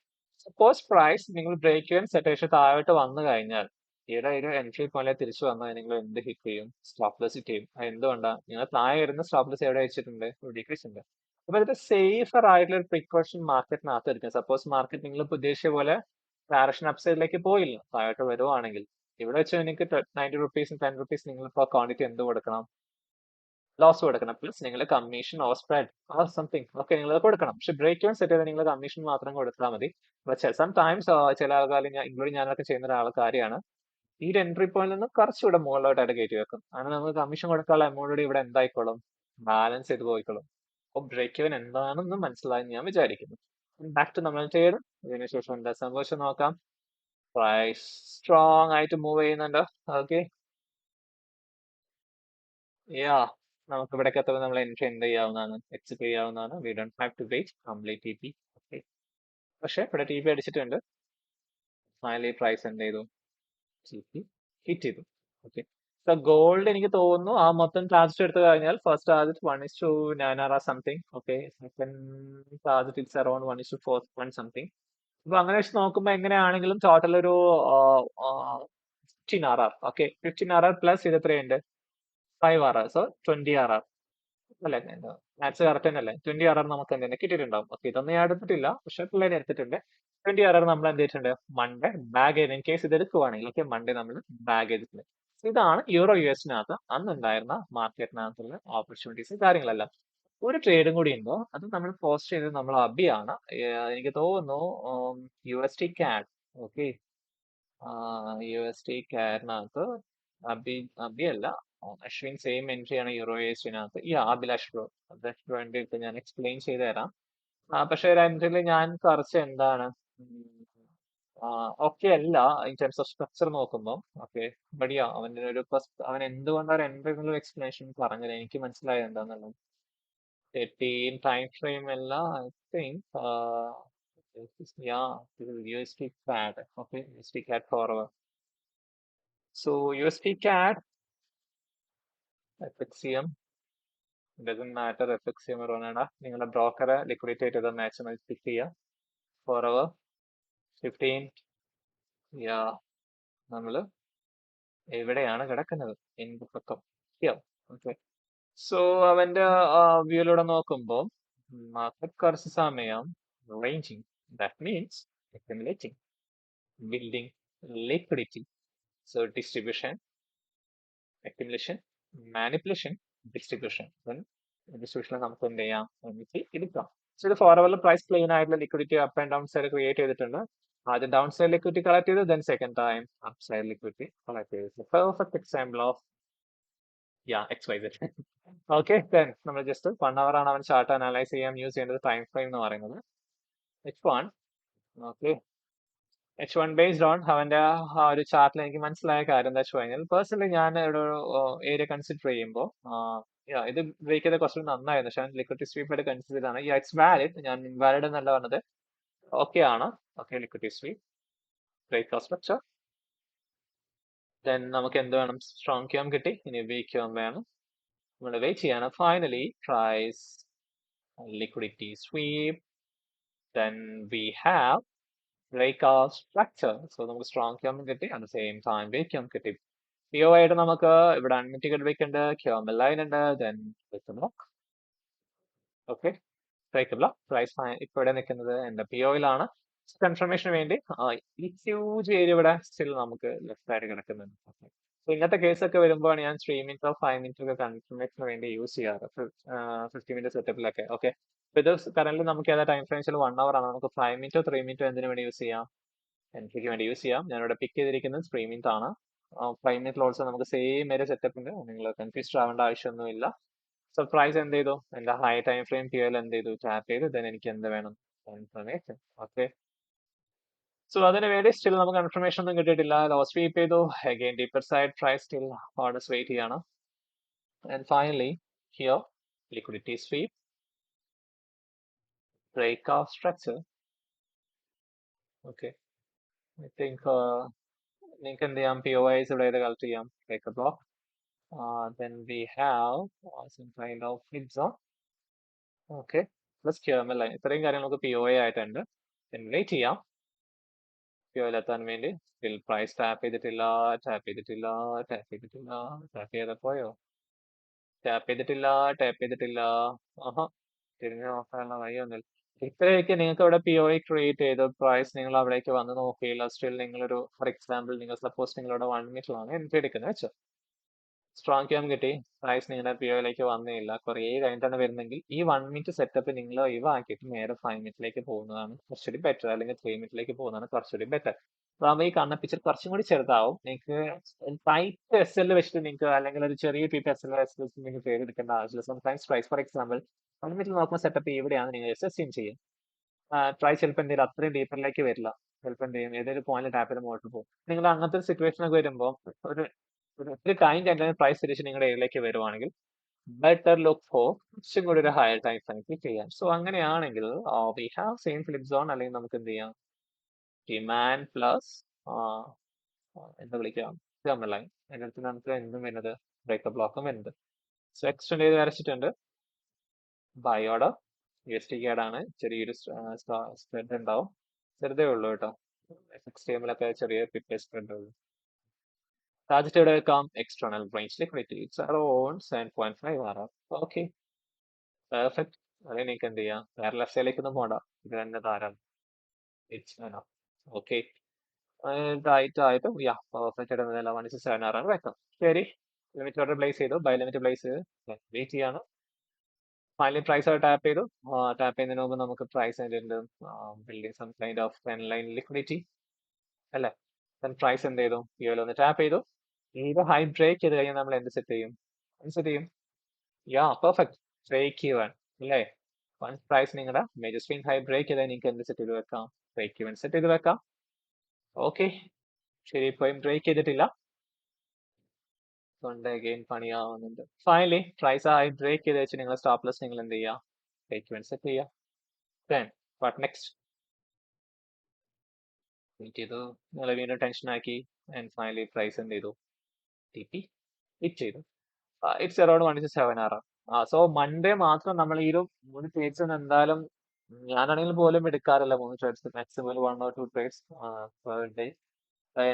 Suppose price നിങ്ങൾ ബ്രേക്ക് ഈവൻ സെറ്റേഷൻ താഴോട്ട് വന്നു കഴിഞ്ഞാൽ ഇവിടെ ഒരു എൻട്രി പോലെ തിരിച്ചു വന്നാൽ നിങ്ങൾ എന്ത് ഹിറ്റ് ചെയ്യും? സ്റ്റോപ്പ് ലോസ് ഹിറ്റ് ചെയ്യും. അത് എന്തുകൊണ്ടാണ്? നിങ്ങൾ താഴെ വരുന്ന സ്റ്റോപ്പ് ലോസ് എവിടെ വെച്ചിട്ടുണ്ട്? ഡിക്രീസ് ഉണ്ട്. അപ്പൊ ഇത് സേഫർ ആയിട്ടുള്ള ഒരു പ്രിക്കോഷൻ മാർക്കറ്റിനകത്ത് എടുക്കും. സപ്പോസ് മാർക്കറ്റ് നിങ്ങൾ ഉദ്ദേശിച്ച പോലെ ഡയറക്ഷൻ അപ്സൈഡിലേക്ക് പോയില്ല, താഴോട്ട് വരുവാണെങ്കിൽ ഇവിടെ വെച്ച് നിങ്ങൾക്ക് 90 റുപ്പീസും 10 റുപ്പീസ് നിങ്ങൾ ഇപ്പോൾ ക്വാണ്ടിറ്റി എന്ത് കൊടുക്കണം? ലോസ് കൊടുക്കണം. പ്ലസ് നിങ്ങൾ commission or spread or something ഒക്കെ നിങ്ങൾ കൊടുക്കണം. പക്ഷെ ബ്രേക്ക് ഈവൻ സെറ്റ് ചെയ്ത് നിങ്ങൾ കമ്മീഷൻ മാത്രം കൊടുത്താൽ മതി. സംടൈംസ് ചില ആൾക്കാർ, ഇൻക്ലൂഡിങ് ഞാനൊക്കെ ചെയ്യുന്ന ഒരാൾക്കാരെയാണ്, ഈ ഒരു എൻട്രി പോയിന്റിൽ നിന്ന് കുറച്ചുകൂടെ മുകളിലോട്ടായിട്ട് കയറ്റി വെക്കും. അങ്ങനെ നമുക്ക് കമ്മീഷൻ കൊടുക്കാനുള്ള എമൗണ്ട് ഇവിടെ എന്തായിക്കോളും? ബാലൻസ് ചെയ്ത് പോയിക്കോളും. അപ്പോൾ ബ്രേക്ക് ഈവൻ എന്താണെന്ന് മനസ്സിലായി ഞാൻ വിചാരിക്കുന്നു. ബാക്ക് ടു നമ്മൾ ചെയ്ത് ഇതിനുശേഷം എന്താ സംഭവിച്ചു നോക്കാം. പ്രൈസ് സ്ട്രോങ് ആയിട്ട് മൂവ് ചെയ്യുന്നുണ്ട്. ഓക്കെ, യാ നമുക്ക് ഇവിടേക്ക് എത്തുമ്പോൾ നമ്മൾ എൻട്രി എന്ത് ചെയ്യാവുന്നതാണ്, എക്സിറ്റ് ചെയ്യാവുന്നതാണ്. We don't have to wait complete T P. Okay, പക്ഷെ ഇവിടെ ടി പി അടിച്ചിട്ടുണ്ട്. ഫൈനലി പ്രൈസ് എന്ത് ചെയ്തു, ടി പി ഹിറ്റ് ചെയ്തു. ഓക്കെ, സോ ഗോൾഡ് എനിക്ക് തോന്നുന്നു ആ മൊത്തം ടാർജറ്റ് എടുത്തു കഴിഞ്ഞാൽ first target 1:9 something. Okay, second target it's around 1:4 something. അപ്പൊ അങ്ങനെ വെച്ച് നോക്കുമ്പോൾ എങ്ങനെയാണെങ്കിലും ടോട്ടൽ ഒരു 15 RR. ഓക്കെ, 15 RR പ്ലസ് ഇത് എത്രയുണ്ട്, 5 RR, സോ 20 RR അല്ലെ, മാത്സ് കറക്റ്റ് തന്നെയല്ലേ. 20 RR നമുക്ക് എന്തെങ്കിലും കിട്ടിയിട്ടുണ്ടാവും. ഓക്കെ, ഇതൊന്നും ഞാൻ എടുത്തിട്ടില്ല, പക്ഷെ പിള്ളേരെ എടുത്തിട്ടുണ്ട്. 20 RR നമ്മൾ എന്ത് ചെയ്തിട്ടുണ്ട്, മൺഡേ ബാഗ് ചെയ്ത്, ഇൻ കേസ് ഇത് എടുക്കുവാണെങ്കിൽ ഓക്കെ, മൺഡേ നമ്മൾ ബാഗ് ചെയ്തിട്ടുണ്ട്. So ഇതാണ് യൂറോ US അന്നുണ്ടായിരുന്ന മാർക്കറ്റിനകത്തുള്ള ഓപ്പർച്യൂണിറ്റീസ് കാര്യങ്ങളെല്ലാം. ഒരു ട്രേഡും കൂടി ഉണ്ടോ, അത് നമ്മൾ പോസ്റ്റ് ചെയ്തത് നമ്മൾ അബിയാണ്. എനിക്ക് തോന്നുന്നു USD CAD. ഓക്കെ, USD CAD-നകത്ത് അബി അല്ല, അശ്വിൻ സെയിം എൻട്രി ആണ് യൂറോ USD-നകത്ത്. ഈ അഭിലാഷ് ബ്രോ, അഭിലാഷ് ബ്രോന്റെ അടുത്ത് ഞാൻ എക്സ്പ്ലെയിൻ ചെയ്തു തരാം. പക്ഷെ ഒരു എൻട്രിയിൽ ഞാൻ കുറച്ച് എന്താണ് ഓക്കെ അല്ല ഇൻ ടേംസ് ഓഫ് സ്ട്രക്ചർ നോക്കുമ്പോൾ. ഓക്കെ, ബടിയാ അവന്റെ ഒരു അവൻ എന്തുകൊണ്ടാണ് എൻട്രി എന്നുള്ള എക്സ്പ്ലനേഷൻ പറഞ്ഞത് എനിക്ക് മനസ്സിലായത് എന്താന്നുള്ളത്. 13 ടൈം ഫ്രെയിം അല്ല, I think USD CAD. Okay, USD CAD forward. So USD CAD FXCM doesn't matter. FXCM റോണാടാ, നിങ്ങളുടെ ബ്രോക്കറെ ലിക്വിഡേറ്റ് ചെയ്ത മാക്സിമം പിക്ക് ചെയ്യുക. ഫോർവേഡ് 15. യാ നമ്മള് എവിടെയാണ് കിടക്കുന്നത്, എന്ത് പക്കം. ഓക്കെ, സോ അവന്റെ വ്യൂയിലൂടെ നോക്കുമ്പോൾ മാർക്കറ്റ് കുറച്ച് സമയം ranging, that means accumulating, building liquidity. So distribution, accumulation, manipulation, distribution. ഡിസ്ട്രിബ്യൂഷനിൽ നമുക്ക് എന്ത് ചെയ്യാം, ഒന്നിച്ച് എടുക്കാം. സോ ഇത് ഫോർവേഡിൽ പ്രൈസ് പ്ലെയിൻ ആയിട്ടുള്ള liquidity up and down side create ചെയ്തിട്ടുണ്ട്. ആദ്യം ഡൗൺ സൈഡ് ലിക്വിഡിറ്റി കളക്ട് ചെയ്ത്, then second time up side liquidity collect ചെയ്ത്. Perfect example of XYZ. Okay, then നമ്മൾ ജസ്റ്റ് 1 hour ആണ് അവൻ ചാർട്ട് അനലൈസ് ചെയ്യാൻ യൂസ് ചെയ്യേണ്ടത്. ടൈം ഫ്രെയിം എന്ന് പറയുന്നത് H1. Okay, H1 based on അവന്റെ ആ ഒരു ചാർട്ടിൽ എനിക്ക് മനസ്സിലായ കാര്യം എന്താ വെച്ച് കഴിഞ്ഞാൽ, പേഴ്സണലി ഞാൻ ഇവിടെ ഒരു ഏരിയ കൺസിഡർ ചെയ്യുമ്പോൾ ഇത് ബ്രേക്ക് ചെയ്ത കുറച്ചുകൂടി നന്നായിരുന്നു. പക്ഷെ ലിക്വിഡിറ്റി സ്വീപ്പ് ആയിട്ട് കൺസിഡർ ചെയ്താണ്. ഇറ്റ്സ് വാലിഡ്, ഞാൻ ഇൻവാലിഡ് എന്നല്ല പറഞ്ഞത്, ഓക്കെ ആണ്. Okay, liquidity sweep, break of structure. Then നമുക്ക് എന്ത് വേണം, സ്ട്രോങ് ക്യൂം കിട്ടി, ഇനി വീക്ക് ക്യൂം വേണം. നമ്മൾ വെയിറ്റ് ചെയ്യാണ്. Finally price liquidity sweep, then we have breakout structure. So നമുക്ക് സ്ട്രോങ് ക്യൂം കിട്ടി, at the same time weak QM കിട്ടി. PO ആയിട്ട് നമുക്ക് ഇവിടെ അൺമിറ്റിഗേറ്റ് വീക്ക് ഉണ്ട്, ക്യൂം ലൈൻ ഉണ്ട്, then block. Okay, break block. Price ഇപ്പൊ ഇവിടെ നിൽക്കുന്നത് എന്റെ PO-യിലാണ്. കൺഫർമേഷന് വേണ്ടി ഈ ഹ്യൂജ് ഏരിയ ഇവിടെ സ്റ്റിൽ നമുക്ക് ലെഫ്റ്റ് സൈഡ് കിടക്കുന്നുണ്ട്. ഓക്കെ, സോ ഇങ്ങനത്തെ കേസൊക്കെ വരുമ്പോഴാണ് ഞാൻ 3 മിനിറ്റോ 5 മിനിറ്റോ ഒക്കെ കൺഫർമേഷന് വേണ്ടി യൂസ് ചെയ്യാറ് 50 മിനിറ്റ് സെറ്റപ്പിലൊക്കെ. ഓക്കെ, ഇത് കറന്റ് നമുക്ക് ഏതാ ടൈം ഫ്രെയിംസിൽ 1 hour ആണ്. നമുക്ക് 5 മിനിറ്റോ 3 മിനിറ്റോ എന്തിനു വേണ്ടി യൂസ് ചെയ്യാം, എൻട്രിക്ക് വേണ്ടി യൂസ് ചെയ്യാം. ഞാനിവിടെ പിക്ക് ചെയ്തിരിക്കുന്നത് 3 മിനിറ്റ് ആണ്. 5 മിനിറ്റിൽ ഓൾസോ നമുക്ക് സെയിം ഏരിയ സെറ്റപ്പ് ഉണ്ട്, നിങ്ങൾ കൺഫ്യൂസ്ഡ് ആവേണ്ട ആവശ്യമൊന്നുമില്ല. സോ പ്രൈസ് എന്ത് ചെയ്തു, എന്റെ ഹൈ ടൈം ഫ്രെയിം PO-യിൽ എന്ത് ചെയ്തു, ടാപ്പ് ചെയ്തു. ദെൻ എനിക്ക് എന്ത് വേണം, കൺഫർമേഷൻ. ഓക്കെ, സോ അതിന് വേണ്ടി സ്റ്റിൽ നമുക്ക് കൺഫർമേഷൻ ഒന്നും കിട്ടിയിട്ടില്ല. ലോസ് സ്വീപ്പ് ചെയ്തു, again deeper side price still orders wait ചെയ്യണം. And finally here liquidity sweep, break of structure. Okay, I think നിങ്ങൾക്ക് എന്ത് ചെയ്യാം, POIs ഇവിടെ ഇത് കളക്ട് ചെയ്യാം, break a block. Then we have some kind of flip zone. Okay, plus QML line. ഇത്രയും കാര്യങ്ങൾ നമുക്ക് POI ആയിട്ടുണ്ട്. Then wait ചെയ്യാം POയിൽ എത്താൻ വേണ്ടി. സ്റ്റിൽ പ്രൈസ് ടാപ്പ് ചെയ്തിട്ടില്ല, ടാപ്പ് ചെയ്തിട്ടില്ല, ടാപ്പ് ചെയ്തിട്ടില്ല. ടാപ്പ് ചെയ്താൽ പോയോ, ടാപ്പ് ചെയ്തിട്ടില്ല, ടാപ്പ് ചെയ്തിട്ടില്ല. ആഹാ, തിരിഞ്ഞു നോക്കാനുള്ള വഴിയൊന്നുമില്ല. ഇത്രയൊക്കെ നിങ്ങൾക്ക് ഇവിടെ POI ക്രിയേറ്റ് ചെയ്ത് പ്രൈസ് നിങ്ങൾ അവിടേക്ക് വന്ന് നോക്കിയില്ല. സ്റ്റിൽ നിങ്ങളൊരു ഫോർ എക്സാമ്പിൾ നിങ്ങൾ സപ്പോസ് നിങ്ങളുടെ 1 മിനിറ്റിലാണ് എൻട്രി എടുക്കുന്നത് വെച്ചോ, സ്ട്രോങ് ക്യൂം കിട്ടി, പ്രൈസ് നിങ്ങളുടെ POയിലേക്ക് വന്നില്ല, കുറേ കഴിഞ്ഞിട്ടാണ് വരുന്നെങ്കിൽ ഈ 1 മിനിറ്റ് സെറ്റപ്പ് നിങ്ങൾ ഒഴിവാക്കിയിട്ട് നേരെ 5 മിനിറ്റിലേക്ക് പോകുന്നതാണ് കുറച്ചുകൂടി ബെറ്റർ, അല്ലെങ്കിൽ 3 മിനിറ്റിലേക്ക് പോകുന്നതാണ് കുറച്ചുകൂടി ബെറ്റർ. അതാകുമ്പോൾ ഈ കാണുന്ന പിക്ചർ കുറച്ചും കൂടി ചെറുതാവും. നിങ്ങൾക്ക് ടൈറ്റ് SL വെച്ചിട്ട് നിങ്ങൾക്ക്, അല്ലെങ്കിൽ ഒരു ചെറിയ SL നിങ്ങൾക്ക് ട്രേഡ് എടുക്കേണ്ട ആവശ്യമില്ല. Sometimes price for example 1 minute നോക്കുമ്പോൾ സെറ്റപ്പ് ഇവിടെയാണ് നിങ്ങൾ SSM ചെയ്യും. പ്രൈസ് ചിലപ്പോൾ എന്തെങ്കിലും അത്രയും ഡീപ്പറിലേക്ക് വരില്ല. ചിലപ്പോൾ എന്ത് ചെയ്യും ഏതൊരു പോയിന്റ് ടാപ്പ് ചെയ്ത് മുകളിൽ പോകും. നിങ്ങൾ അങ്ങനത്തെ ഒരു സിറ്റുവേഷൻ ഒക്കെ വരുമ്പോൾ ഒരു ടൈം കഴിഞ്ഞാൽ പ്രൈസ് തിരിച്ച് നിങ്ങളുടെ ഏരിയയിലേക്ക് വരുവാണെങ്കിൽ ബെറ്റർ ലുക്ക് ഫോർ കുറച്ചും കൂടി ഒരു ഹയർ ടൈം ഫ്രെയിമിൽ ചെയ്യാം. സോ അങ്ങനെയാണെങ്കിൽ we have same flip zone, അല്ലെങ്കിൽ നമുക്ക് എന്ത് ചെയ്യാം ഡിമാൻഡ് പ്ലസ് എന്താ വിളിക്കാം ടേം ലൈൻ. അതിൻ്റെ അടുത്ത് നമുക്ക് എന്തും വരുന്നത് ബ്രേക്കപ്പ് ബ്ലോക്കും വരുന്നത്. സോ എക്സ്റ്റെൻഡ് ചെയ്ത് വരച്ചിട്ടുണ്ട്. ബൈ ഓർഡർ USD ആണ്, ചെറിയൊരു സ്പ്രെഡ് ഉണ്ടാവും, ചെറുതേ ഉള്ളൂ കേട്ടോ. XTMലൊക്കെ ചെറിയ സ്പ്രെഡ് ഉള്ളൂ. ടാർഗറ്റ് എവിടെ വെക്കാം? External range liquidity it's around 7.5 RR. Okay perfect. അത് നിങ്ങൾക്ക് എന്ത് ചെയ്യാം വേറെ ലെഫ്റ്റ് സൈഡിലേക്ക് ഒന്നും പോകണ്ട, ഇത് തന്നെ ധാരാളം. ഇറ്റ്സ് ഓക്കെ റൈറ്റ് ആയിട്ട് പെർഫെക്റ്റ് ആയിട്ട് 1.7 RR വെക്കാം. ശരി, ലിമിറ്റ് ഓർഡർ പ്ലേസ് ചെയ്തു, ബൈ ലിമിറ്റ് പ്ലേസ് ചെയ്ത് വെയിറ്റ് ചെയ്യാണ്. ഫൈനലി പ്രൈസ് ടാപ്പ് ചെയ്തു. ടാപ്പ് ചെയ്യുന്നതിന് മുമ്പ് നമുക്ക് price building some kind of trend line liquidity അല്ലേ. പ്രൈസ് എന്ത് ചെയ്തു ഒന്ന് ടാപ്പ് ചെയ്തു. ഇത് ഹൈ ബ്രേക്ക് ചെയ്ത് കഴിഞ്ഞാൽ നമ്മൾ എന്ത് സെറ്റ് ചെയ്യും? പെർഫെക്റ്റ് ബ്രേക്ക് ഈവൻ അല്ലേ. വൺസ് പ്രൈസ് നിങ്ങളുടെ മേജർ സ്വിംഗ് ഹൈ ബ്രേക്ക് ചെയ്താൽ നിങ്ങൾക്ക് എന്ത് സെറ്റ് ചെയ്ത് വെക്കാം? ബ്രേക്ക് ഈവൻ സെറ്റ് ചെയ്ത് വെക്കാം. ഓക്കെ ശരി, ഇപ്പോഴും ബ്രേക്ക് ചെയ്തിട്ടില്ല, കൊണ്ട് അഗെയിൻ പണിയാവുന്നുണ്ട്. ഫൈനലി പ്രൈസ് ഹൈ ബ്രേക്ക് ചെയ്ത് വെച്ച് നിങ്ങൾ സ്റ്റോപ്പ് ലോസ് നിങ്ങൾ എന്ത് ചെയ്യുക ബ്രേക്ക് ഈവൻ സെറ്റ് ചെയ്യുക. Then what next? ചെയ്തു, നിങ്ങൾ വീണ്ടും ടെൻഷൻ ആക്കി ആൻഡ് ഫൈനലി പ്രൈസ് എന്ത് ചെയ്തു TP ഹിറ്റ് ചെയ്തു. It's around 1.7 RR. So Monday മാത്രം നമ്മൾ ഈ ഒരു 3 ട്രേഡ്സ് എന്തായാലും ഞാനാണെങ്കിൽ പോലും എടുക്കാറില്ല. 3 trades maximum 1 or 2 trades per day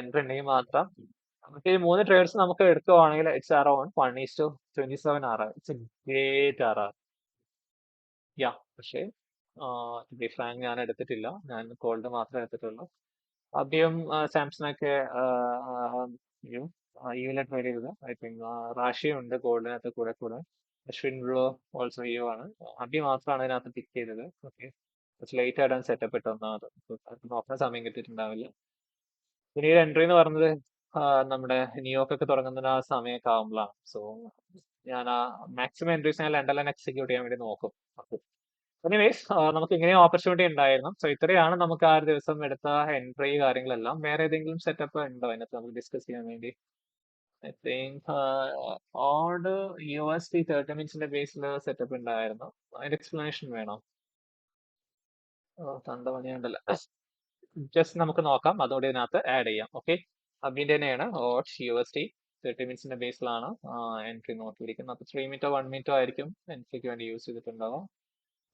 entry ഉണ്ടെങ്കിൽ മാത്രം. നമുക്ക് ഈ 3 ട്രേഡ്സ് നമുക്ക് എടുക്കുവാണെങ്കിൽ it's around 1:27 RR. It's a great RR. പക്ഷേ ഫ്രാങ്ക് ഞാൻ എടുത്തിട്ടില്ല, ഞാൻ ഗോൾഡ് മാത്രമേ എടുത്തിട്ടുള്ളൂ. ആദ്യം സാംസങ് യുവിലെ ട്രേഡ് ചെയ്തത്. ഐ തിങ്ക് റാഷിയുണ്ട് ഗോൾഡിനകത്ത് കൂടെ. അശ്വിൻ ബ്ലോ ഓൾസോ യു ആണ്. ആദ്യം മാത്രമാണ് അതിനകത്ത് പിക്ക് ചെയ്തത്. ഓക്കെ കുറച്ച് ലേറ്റ് ആയിട്ടാണ് സെറ്റപ്പ് ഇട്ടൊന്നാമത്, നോക്കാൻ സമയം കിട്ടിയിട്ടുണ്ടാവില്ല. പിന്നീട് എൻട്രി എന്ന് പറഞ്ഞത് നമ്മുടെ ന്യൂയോർക്ക് ഒക്കെ തുടങ്ങുന്ന ആ സമയമൊക്കെ ആവുമ്പോഴാണ്. സോ ഞാൻ മാക്സിമം എൻട്രീസ് ഞാൻ ലണ്ടനിൽ എക്സിക്യൂട്ട് ചെയ്യാൻ വേണ്ടി നോക്കും. എനിവേസ് നമുക്ക് ഇങ്ങനെ ഓപ്പർച്യൂണിറ്റി ഉണ്ടായിരുന്നു. സോ ഇത്രയാണ് നമുക്ക് ആ ഒരു ദിവസം എടുത്ത എൻട്രി കാര്യങ്ങളെല്ലാം. വേറെ ഏതെങ്കിലും സെറ്റപ്പ് ഉണ്ടോ അതിനകത്ത് നമുക്ക് ഡിസ്കസ് ചെയ്യാൻ വേണ്ടി? ഐ തിങ്ക് ഓഡ് USD 30 മിനിറ്റ്സിന്റെ ബേസിൽ സെറ്റപ്പ് ഉണ്ടായിരുന്നു. അതിന്റെ എക്സ്പ്ലനേഷൻ വേണോ? തണ്ടപണിയുണ്ടല്ലോ, ജസ്റ്റ് നമുക്ക് നോക്കാം, അതോടെ ഇതിനകത്ത് ആഡ് ചെയ്യാം. ഓക്കെ അബിന്റെ തന്നെയാണ് ഓഡ് USD 30 മിനിറ്റ്സിന്റെ ബേസിലാണ് എൻട്രി നോക്കിയിരിക്കുന്നത്. അപ്പൊ 3 മിനിറ്റോ 1 മിനിറ്റോ ആയിരിക്കും എൻട്രിക്ക് വേണ്ടി യൂസ് ചെയ്തിട്ടുണ്ടാവും.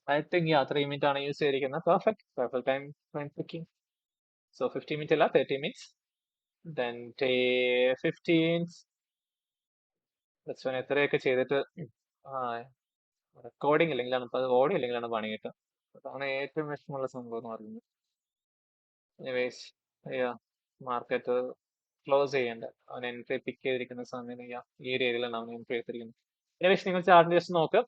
I think 3 minutes ആണ് യൂസ് ചെയ്തിരിക്കുന്നത്. Perfect time picking. So 50 minute അല്ല 30 മിനിറ്റ്സ്. ദെൻ 15 എത്രയൊക്കെ ചെയ്തിട്ട് റെക്കോർഡിംഗ് ഇല്ലെങ്കിലാണ് ഇപ്പൊ ഓഡിയോ ഇല്ലെങ്കിലാണ് പണി കിട്ടുക. അതാണ് ഏറ്റവും വിഷമമുള്ള സംഭവം എന്ന് പറയുന്നത്. എനിവേസ് മാർക്കറ്റ് ക്ലോസ് ചെയ്യേണ്ട അവൻ എൻട്രി പിക്ക് ചെയ്തിരിക്കുന്ന സമയം ഈ ഒരു ഏരിയയിലാണ് അവൻ എൻട്രി എടുത്തിരിക്കുന്നത്. എനിവേസ് നിങ്ങൾ ചാർട്ട് ജസ്റ്റ് നോക്ക്.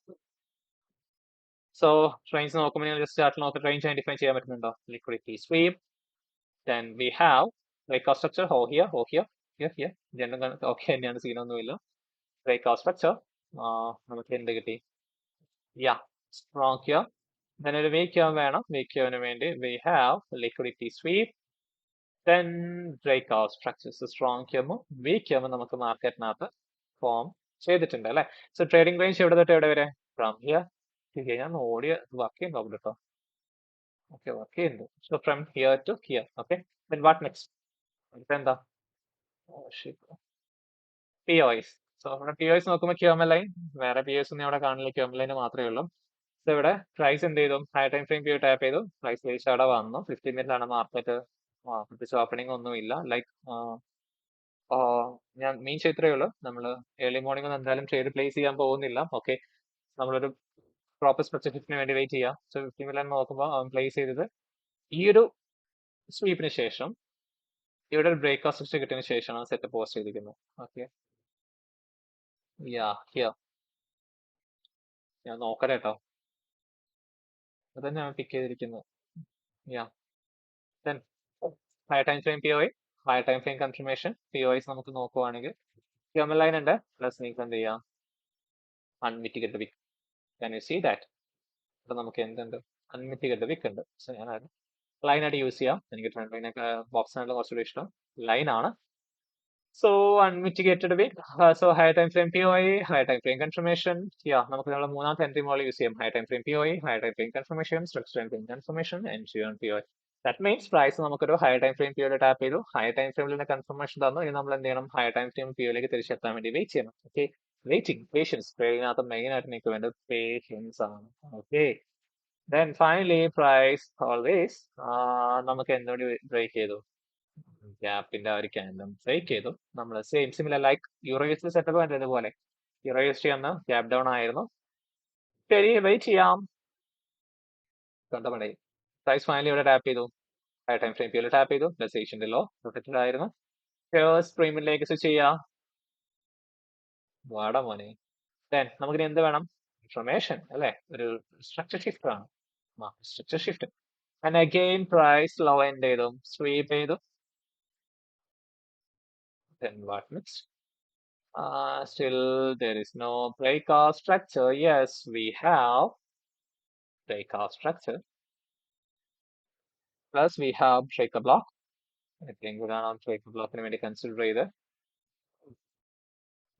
സോ റേഞ്ച് നോക്കുമ്പോൾ നിങ്ങൾ ജസ്റ്റ് ചാർട്ടിൽ നോക്കി റേഞ്ച് ഐഡന്റിഫൈ ചെയ്യാൻ പറ്റുന്നുണ്ടോ? Liquidity sweep. Then we have breakout structure here. General okay തന്നെയാണ്, സീനൊന്നുമില്ല. breakout structure നമുക്ക് എന്ത് കിട്ടി? Strong here. Then ഒരു weak here വേണം. weak here വേണ്ടി we have liquidity sweep. Then breakout structures strong here weak here നമുക്ക് മാർക്കറ്റിനകത്ത് ഫോം ചെയ്തിട്ടുണ്ട് അല്ലെ. സോ ട്രേഡിംഗ് റേഞ്ച് എവിടെ തൊട്ട് എവിടെ വരെ? ഫ്രം ഹിയർ ഞാൻ ഓടിയ വർക്ക് ചെയ്യുന്നുണ്ട് കേട്ടോ. ഓക്കെ വർക്ക് ചെയ്യുന്നുണ്ട്. So from here to here. Okay then what next? എന്താ POIs. സോ നമ്മുടെ POIs നോക്കുമ്പോൾ QML ലൈൻ, വേറെ POIs ഒന്നും അവിടെ കാണില്ല, QML ലൈൻ മാത്രമേ ഉള്ളൂ. സോ ഇവിടെ പ്രൈസ് എന്ത് ചെയ്തു? High time frame PO tap ചെയ്തു, പ്രൈസ് റേസ് അവിടെ വന്നു. 15 മിനിറ്റ് ആണ് മാർക്കറ്റ്. പ്രത്യേകിച്ച് ഓപ്പണിംഗ് ഒന്നുമില്ല. ലൈക്ക് ഞാൻ മീൻ ചെയ്തേ ഉള്ളൂ, നമ്മൾ ഏർലി മോർണിംഗ് ഒന്നും എന്തായാലും ട്രേഡ് പ്ലേസ് ചെയ്യാൻ പോകുന്നില്ല. ഓക്കെ നമ്മളൊരു പ്രോപ്പർ സ്പെസിഫിക്കിന് വേണ്ടി വെയിറ്റ് ചെയ്യാം. സോ 15 മിനിറ്റ് നോക്കുമ്പോൾ അവൻ പ്ലേസ് ചെയ്തത് ഈ ഒരു സ്വീപ്പിന് ശേഷം ഇവിടെ ഒരു ബ്രേക്ക് സ്ട്രക്ചർ കിട്ടിയതിന് ശേഷമാണ് സെറ്റ് പോസ്റ്റ് ചെയ്തിരിക്കുന്നത്. ഓക്കെ ഹിയർ ഞാൻ നോക്കട്ടെ കേട്ടോ, അതന്നെ ഞാൻ പിക്ക് ചെയ്തിരിക്കുന്നത്. Then high time frame POI, high time frame confirmation POIs നമുക്ക് നോക്കുവാണെങ്കിൽ QML ലൈൻ ഉണ്ട്, പ്ലസ് നിങ്ങൾക്ക് എന്ത് ചെയ്യാം unmitigated wick. Can you see that? അപ്പൊ നമുക്ക് എന്തുണ്ട്? അൺമിറ്റിഗേറ്റഡ് വിക്ക് ഉണ്ട്. സോ ഞാൻ ലൈനായിട്ട് യൂസ് ചെയ്യാം. എനിക്ക് ട്രെൻഡ് ലൈനൊക്കെ ബോക്സിനാണ് കുറച്ചുകൂടി ഇഷ്ടം. ലൈനാണ്. So unmitigated weak. So higher time frame POI, higher time frame confirmation. Yeah, നമുക്ക് നമ്മൾ മൂന്നാമത്തെ എൻട്രി മോഡൽ യൂസ് ചെയ്യും. Higher time frame POI, higher time frame confirmation, structure time frame confirmation, entry on POI. That means price നമുക്കൊരു higher time frame POI tap ചെയ്തു. higher time frame ൽ confirmation തന്നു. ഇനി നമ്മൾ എന്ത് ചെയ്യണം? higher time frame POI ലേക്ക് തിരിച്ചെത്താൻ വേണ്ടി വെയിറ്റ് ചെയ്യണം. Okay, waiting, patience. ട്രേഡിനകത്ത് മെയിൻ ആയിട്ട് എനിക്ക് വേണ്ടത് പേഷ്യൻസ് ആണ്. Okay, then finally price always നമുക്ക് എന്തുകൊണ്ട് ബ്രേക്ക് ചെയ്തു? ഗ്യാപ്പിന്റെ ആ ഒരു ക്യാൻഡം ബ്രേക്ക് ചെയ്തു. നമ്മൾ same similar like euro use setup കണ്ടത് പോലെ യൂറോ യൂസ് ചെയ്യുന്ന ഗ്യാപ്പ് ഡൗൺ ആയിരുന്നു. ശരി, വെയിറ്റ് ചെയ്യാം. കണ്ടപണി പ്രൈസ് ഫൈനലി ഇവിടെ ടാപ്പ് ചെയ്തു. ഹൈ ടൈം ഫ്രെയിം പിയിൽ ടാപ്പ് ചെയ്തു. പ്ലസ് ഏഷ്യന്റെ ലോ പ്രൊട്ടക്റ്റഡ് ആയിരുന്നു. ഫേഴ്സ് പ്രീമിയറിലേക്ക് സ്വിച്ച് ചെയ്യാം. വാടാ മോനെ. ദെൻ നമുക്കിനി എന്ത് വേണം? ഇൻഫർമേഷൻ അല്ലേ? ഒരു സ്ട്രക്ചർ ഷിഫ്റ്റ് ആണ്. Structure shift. And again price low end ചെയ്തു, സ്വീപ്പ് ചെയ്തു. Then what next? Still there is no breakout structure. Yes, we have breakout structure. Plus we have breaker block. I think we're on breaker block in a consider either.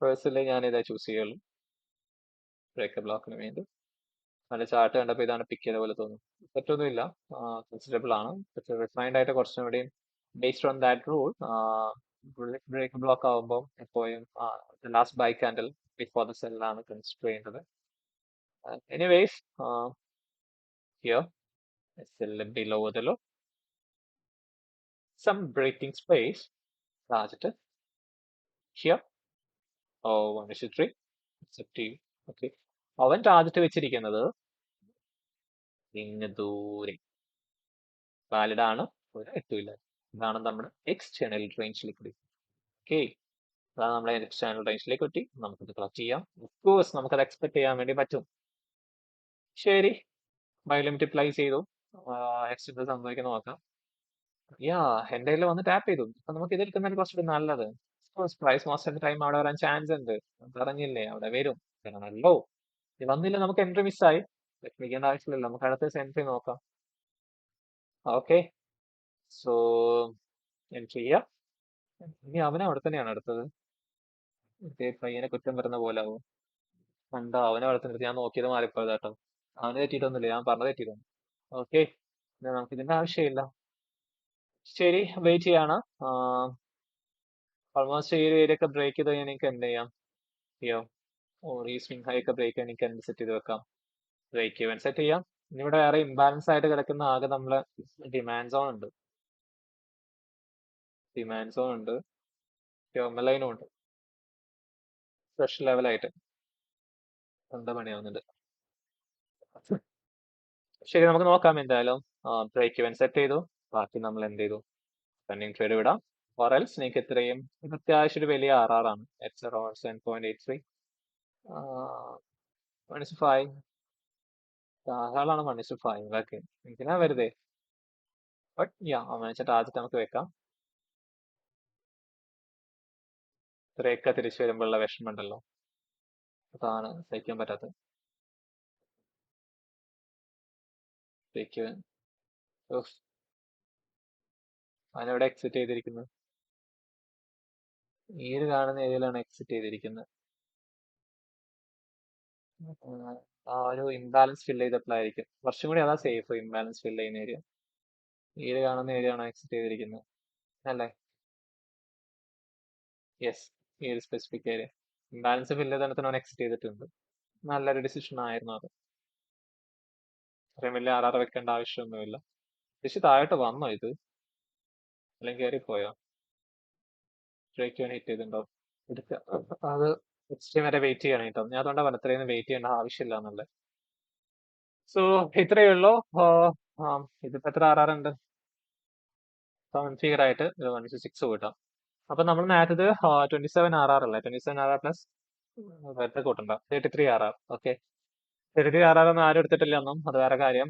Personally, ഞാൻ ഇതാ choose ചെയ്യുള്ളൂ. Breaker ബ്ലോക്കിന് വേണ്ടി. നല്ല chart കണ്ടപ്പോൾ ഇതാണ് പിക്ക് ചെയ്ത പോലെ തോന്നുന്നു. പറ്റൊന്നുമില്ല, കൺസിഡറബിൾ ആണ്. പക്ഷെ റിഫൈൻഡ് ആയിട്ട് കുറച്ചും കൂടി based on that rule break block ആകുമ്പോൾ എപ്പോഴും last buy candle before the സെല്ലാണ് കൺസിഡർ ചെയ്യേണ്ടത്. Anyways here sell below the low, some breaking space, target here, 1:3, acceptive. Okay, അവൻ ടാർജറ്റ് വെച്ചിരിക്കുന്നത് ഇങ്ങ് ദൂരെ വാലിഡ് ആണ്, ഒരു എത്തുമില്ല. ഇതാണ് നമ്മുടെ എക്സ്റ്റേണൽ റേഞ്ചിലേക്ക് കൂടി. ഓക്കെ, അതാണ് നമ്മുടെ എക്സ്റ്റേണൽ റേഞ്ചിലേക്ക് കിട്ടി. നമുക്കത് കളക്ട് ചെയ്യാം. ഓഫ്കോഴ്സ് നമുക്കത് എക്സ്പെക്ട് ചെയ്യാൻ വേണ്ടി പറ്റും. ശരി, ബൈ ലിമിറ്റ് അപ്ലൈ ചെയ്തു. നെക്സ്റ്റ് സംഭവിക്കുന്ന നോക്കാം. യാ, എന്റെ കയ്യിൽ വന്ന് ടാപ്പ് ചെയ്തു. അപ്പൊ നമുക്ക് ഇത് എടുക്കുന്നതിന് കുറച്ചുകൂടി നല്ലത്. പ്രൈസ് മോസ്റ്റ് ഓഫ് ടൈം അവിടെ വരാൻ ചാൻസ് ഉണ്ട്. പറഞ്ഞില്ലേ അവിടെ വരും. കാരണമല്ലോ ഇത് വന്നില്ല, നമുക്ക് എൻട്രി മിസ്സായി. വിളിക്കേണ്ട ആവശ്യമില്ല, നമുക്ക് അടുത്ത എൻട്രി നോക്കാം. ഓക്കെ, സോ എൻട്രി ചെയ്യാം. ഇനി അവനെ അവിടെ തന്നെയാണ് അടുത്തത്. പയ്യനെ കുറ്റം വരുന്ന പോലെ ആവും. കണ്ടോ, അവനെ അവിടെ തന്നെ ഞാൻ നോക്കിയത് മാറിപ്പോയത് കേട്ടോ. അവന് തെറ്റിയിട്ടൊന്നുമില്ല, ഞാൻ പറഞ്ഞത് തെറ്റിയിട്ടൊന്നും. ഓക്കെ, നമുക്ക് ഇതിന്റെ ആവശ്യമില്ല. ശരി, വെയിറ്റ് ചെയ്യാണ്. ഓൾമോസ്റ്റ് ഈ ഒരു ഏരിയ ഒക്കെ ബ്രേക്ക് ചെയ്ത് കഴിഞ്ഞാൽ എനിക്ക് എന്ത് ചെയ്യാം? യോ, ഈ സ്വിംഗ് ഹൈ ഒക്കെ ബ്രേക്ക് ചെയ്യാൻ എനിക്ക് എന്ത് സെറ്റ് ചെയ്ത് വെക്കാം? ബ്രേക്ക് ഈവൻ സെറ്റ് ചെയ്യാം. ഇനി ഇവിടെ വേറെ ഇംബാലൻസ് ആയിട്ട് കിടക്കുന്ന ആകെ നമ്മള് ഡിമാൻഡ് സോൺ ഉണ്ട്, ഡിമാൻഡ് സോൺ ഉണ്ട്, ടേർമൽ ലൈനും ഉണ്ട്. ഫ്രഷ് ലെവലായിട്ട് എന്താ പണിയാവുന്നുണ്ട്. ശരി, നമുക്ക് നോക്കാം. എന്തായാലും ബ്രേക്ക് ഈവൻ സെറ്റ് ചെയ്തു. ബാക്കി നമ്മൾ എന്ത് ചെയ്തു? റണ്ണിങ് ട്രേഡ് വിടാം. ഓറൽസ് നിങ്ങൾക്ക് എത്രയും ഇത് അത്യാവശ്യം ഒരു വലിയ RR ആണ്. It's around 7.83. 1:5 ധാരാളമാണ്. 1:5 ഓക്കെ, എന്തിനാ വെറുതെ. ബട്ട് യാ, വെച്ച ടാർജറ്റ് നമുക്ക് വെക്കാം. ഇത്രയൊക്കെ തിരിച്ചു വരുമ്പോഴുള്ള വിഷമമുണ്ടല്ലോ, അതാണ് സഹിക്കാൻ പറ്റാത്തത്. അവനെവിടെ എക്സിറ്റ് ചെയ്തിരിക്കുന്നത്? ഈ ഒരു കാണുന്ന ഏരിയയിലാണ് എക്സിറ്റ് ചെയ്തിരിക്കുന്നത്. ആ ഒരു ഇംബാലൻസ് ഫിൽ ചെയ്തപ്പോഴായിരിക്കും. കുറച്ചും കൂടി അതാ സേഫ്, ഇംബാലൻസ് ഫിൽ ചെയ്യുന്ന ഏരിയ. ഈ ഒരു കാണുന്ന ഏരിയ ആണ് എക്സിറ്റ് ചെയ്തിരിക്കുന്നത് അല്ലേ? യെസ്, ഈ ഒരു സ്പെസിഫിക് ഏരിയ ഇംബാലൻസ് ഫിൽ ചെയ്ത തന്നെ അവൻ എക്സിറ്റ് ചെയ്തിട്ടുണ്ട്. നല്ലൊരു ഡിസിഷൻ ആയിരുന്നു അത്. അത്രയും വലിയ RR വെക്കേണ്ട ആവശ്യമൊന്നുമില്ല. തിരിച്ച് താഴോട്ട് വന്നോ ഇത്, അല്ലെങ്കിൽ കയറിപ്പോയോ? ബ്രേക്ക് ഹിറ്റ് ചെയ്തിട്ടുണ്ടോ? അത് എക്സ്ട്രീം വരെ വെയിറ്റ് ചെയ്യണം കേട്ടോ. ഞാൻ അതുകൊണ്ടാണ് പറഞ്ഞത് ഇത്രയും വെയിറ്റ് ചെയ്യേണ്ട ആവശ്യമില്ല എന്നുള്ളത്. സോ ഇത്രയേ ഉള്ളൂ. ഇതിപ്പോ എത്ര RR ഉണ്ട്? 7 ഫിഗർ ആയിട്ട് 1:6 കൂട്ടാം. അപ്പൊ നമ്മൾ നേരത്തത് 27 RR അല്ലേ? 27 RR പ്ലസ് വെറുതെ കൂട്ടണ്ട, 33 RR. ഓക്കെ, 33 RR ഒന്നും ആരും എടുത്തിട്ടില്ല ഒന്നും, അത് വേറെ കാര്യം.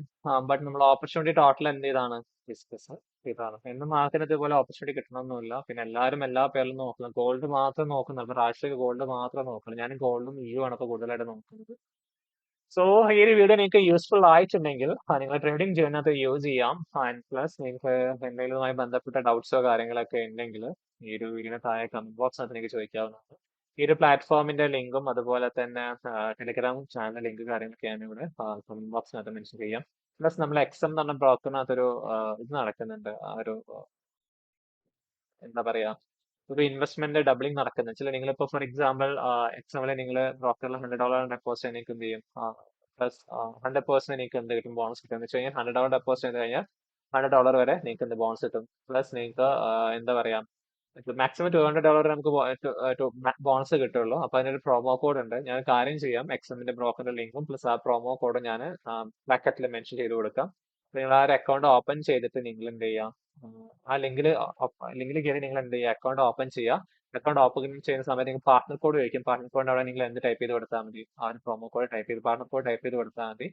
ബട്ട് നമ്മൾ ഓപ്പർച്യൂണിറ്റി ടോട്ടൽ എന്ത് ചെയ്താണ്? ഡിസ്കസ് ചെയ്താണ്. എന്നും മാർക്കിന് ഇതുപോലെ ഓപ്പർച്യൂണിറ്റി കിട്ടണമെന്നില്ല. പിന്നെ എല്ലാവരും എല്ലാ പേരിലും നോക്കണം. ഗോൾഡ് മാത്രം നോക്കുന്നുണ്ട്. റാഷിക്ക് ഗോൾഡ് മാത്രം നോക്കണം. ഞാൻ ഗോൾഡും ആണ് ഇപ്പൊ കൂടുതലായിട്ട് നോക്കുന്നത്. സോ ഈ ഒരു വീഡിയോ നിങ്ങൾക്ക് യൂസ്ഫുൾ ആയിട്ടുണ്ടെങ്കിൽ നിങ്ങൾ ട്രേഡിംഗ് ചെയ്യുന്നത് യൂസ് ചെയ്യാം. ആൻഡ് പ്ലസ് നിങ്ങൾക്ക് എന്തെങ്കിലുമായി ബന്ധപ്പെട്ട ഡൗട്ട്സോ കാര്യങ്ങളൊക്കെ ഉണ്ടെങ്കിൽ ഈ ഒരു വീഡിയോയുടെ താഴെ കമന്റ് ബോക്സിനകത്ത് നിങ്ങൾക്ക് ചോദിക്കാവുന്നതാണ്. ഈ ഒരു പ്ലാറ്റ്ഫോമിന്റെ ലിങ്കും അതുപോലെ തന്നെ ടെലിഗ്രാം ചാനൽ ലിങ്ക് കാര്യങ്ങളൊക്കെ ഞാൻ ഇവിടെ കമന്റ് ബോക്സിനകത്ത് മെൻഷൻ ചെയ്യാം. പ്ലസ് നമ്മൾ എക്സം എന്ന് പറഞ്ഞ ബ്രോക്കറിനകത്തൊരു ഇത് നടക്കുന്നുണ്ട്. ആ ഒരു എന്താ പറയാ ഒരു ഇൻവെസ്റ്റ്മെന്റ് ഡബിളിംഗ് നടക്കുന്നത് വെച്ചാൽ നിങ്ങളിപ്പോ ഫോർ എക്സാമ്പിൾ എക്സാമ്പിൾ നിങ്ങൾ ബ്രോക്കറിൽ $100 ഡെപ്പോസിറ്റ് എനിക്ക് എന്ത് ചെയ്യും പ്ലസ് 100% എനിക്ക് എന്ത് കിട്ടും ബോണസ് കിട്ടും എന്ന് വെച്ച് കഴിഞ്ഞാൽ $100 ഡെപ്പോസിറ്റ് ചെയ്ത് കഴിഞ്ഞാൽ $100 വരെ നിങ്ങൾക്ക് എന്ത് ബോണസ് കിട്ടും. പ്ലസ് നിങ്ങൾക്ക് എന്താ പറയാ മാക്സിമം $200 നമുക്ക് ബോണസ് കിട്ടുള്ളൂ. അപ്പൊ അതിനൊരു പ്രൊമോ കോഡ് ഉണ്ട്. ഞാൻ കാര്യം ചെയ്യാം എക്സമിന്റെ ബ്രോക്കറിന്റെ ലിങ്കും പ്ലസ് ആ പ്രൊമോ കോഡ് ഞാൻ ബ്രാക്കറ്റിൽ മെൻഷൻ ചെയ്ത് കൊടുക്കാം. നിങ്ങൾ ആ ഒരു അക്കൗണ്ട് ഓപ്പൺ ചെയ്തിട്ട് നിങ്ങൾ എന്ത് ചെയ്യാം ആ ലിങ്കിൽ കയറി നിങ്ങൾ എന്ത് ചെയ്യുക അക്കൗണ്ട് ഓപ്പൺ ചെയ്യുക. അക്കൗണ്ട് ഓപ്പൺ ചെയ്യുന്ന സമയത്ത് നിങ്ങൾ പാർട്ണർ കോഡ് ചോദിക്കും. പാർട്ണർ കോഡ് അവിടെ നിങ്ങൾ എന്ത് ടൈപ്പ് ചെയ്ത് കൊടുത്താൽ മതി ആ ഒരു പ്രൊമോ കോഡ് ടൈപ്പ് ചെയ്ത് പാർട്ണർ കോഡ് ടൈപ്പ് ചെയ്ത് കൊടുത്താൽ മതി.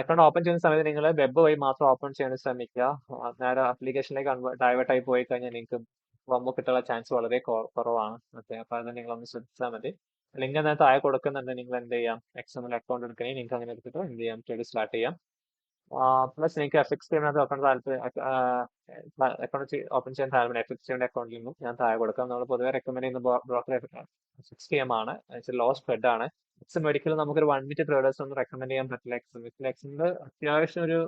അക്കൗണ്ട് ഓപ്പൺ ചെയ്യുന്ന സമയത്ത് നിങ്ങൾ വെബ് വഴി മാത്രം ഓപ്പൺ ചെയ്യാൻ ശ്രമിക്കുക. നേരെ ആപ്ലിക്കേഷനിലേക്ക് ഡൈവേർട്ട് ആയി പോയി കഴിഞ്ഞാൽ നിങ്ങൾക്ക് പ്രൊമോ കിട്ടാനുള്ള ചാൻസ് വളരെ കുറവാണ്. ഓക്കെ, അപ്പൊ അത് നിങ്ങളൊന്ന് ശ്രദ്ധിച്ചാൽ മതി. ലിങ്ക് അതിനകത്ത് താഴെ കൊടുക്കുന്നുണ്ട്. നിങ്ങൾ എന്ത് ചെയ്യാം എക്സ്എംഎൽ അക്കൗണ്ട് എടുക്കണമെങ്കിൽ നിങ്ങൾക്ക് അങ്ങനെ എടുത്തിട്ട് എന്ത് ചെയ്യാം ട്രേഡ് സ്റ്റാർട്ട് ചെയ്യാം. പ്ലസ് നിങ്ങൾക്ക് എഫ്എക്സ് ടീമിനകത്ത് ഓപ്പൺ അക്കൗണ്ട് ഓപ്പൺ ചെയ്യാൻ താല്പര്യം എഫ്എക്സ് ടീമിന്റെ അക്കൗണ്ടിൽ നിന്നും ഞാൻ താഴെ കൊടുക്കാം. നമ്മൾ പൊതുവെ റെക്കമെൻഡ് ചെയ്യുന്ന ബ്രോക്കർ എഫ്എക്സ് ടീം ആണ്. ലോ സ്പ്രെഡ് ആണ്. എക്സും ഒരിക്കലും നമുക്കൊരു 1 മിനിറ്റ് ട്രേഡേഴ്സ് ഒന്നും റെക്കമെൻഡ് ചെയ്യാൻ പറ്റില്ല. എക്സിൽ അത്യാവശ്യം ഒരു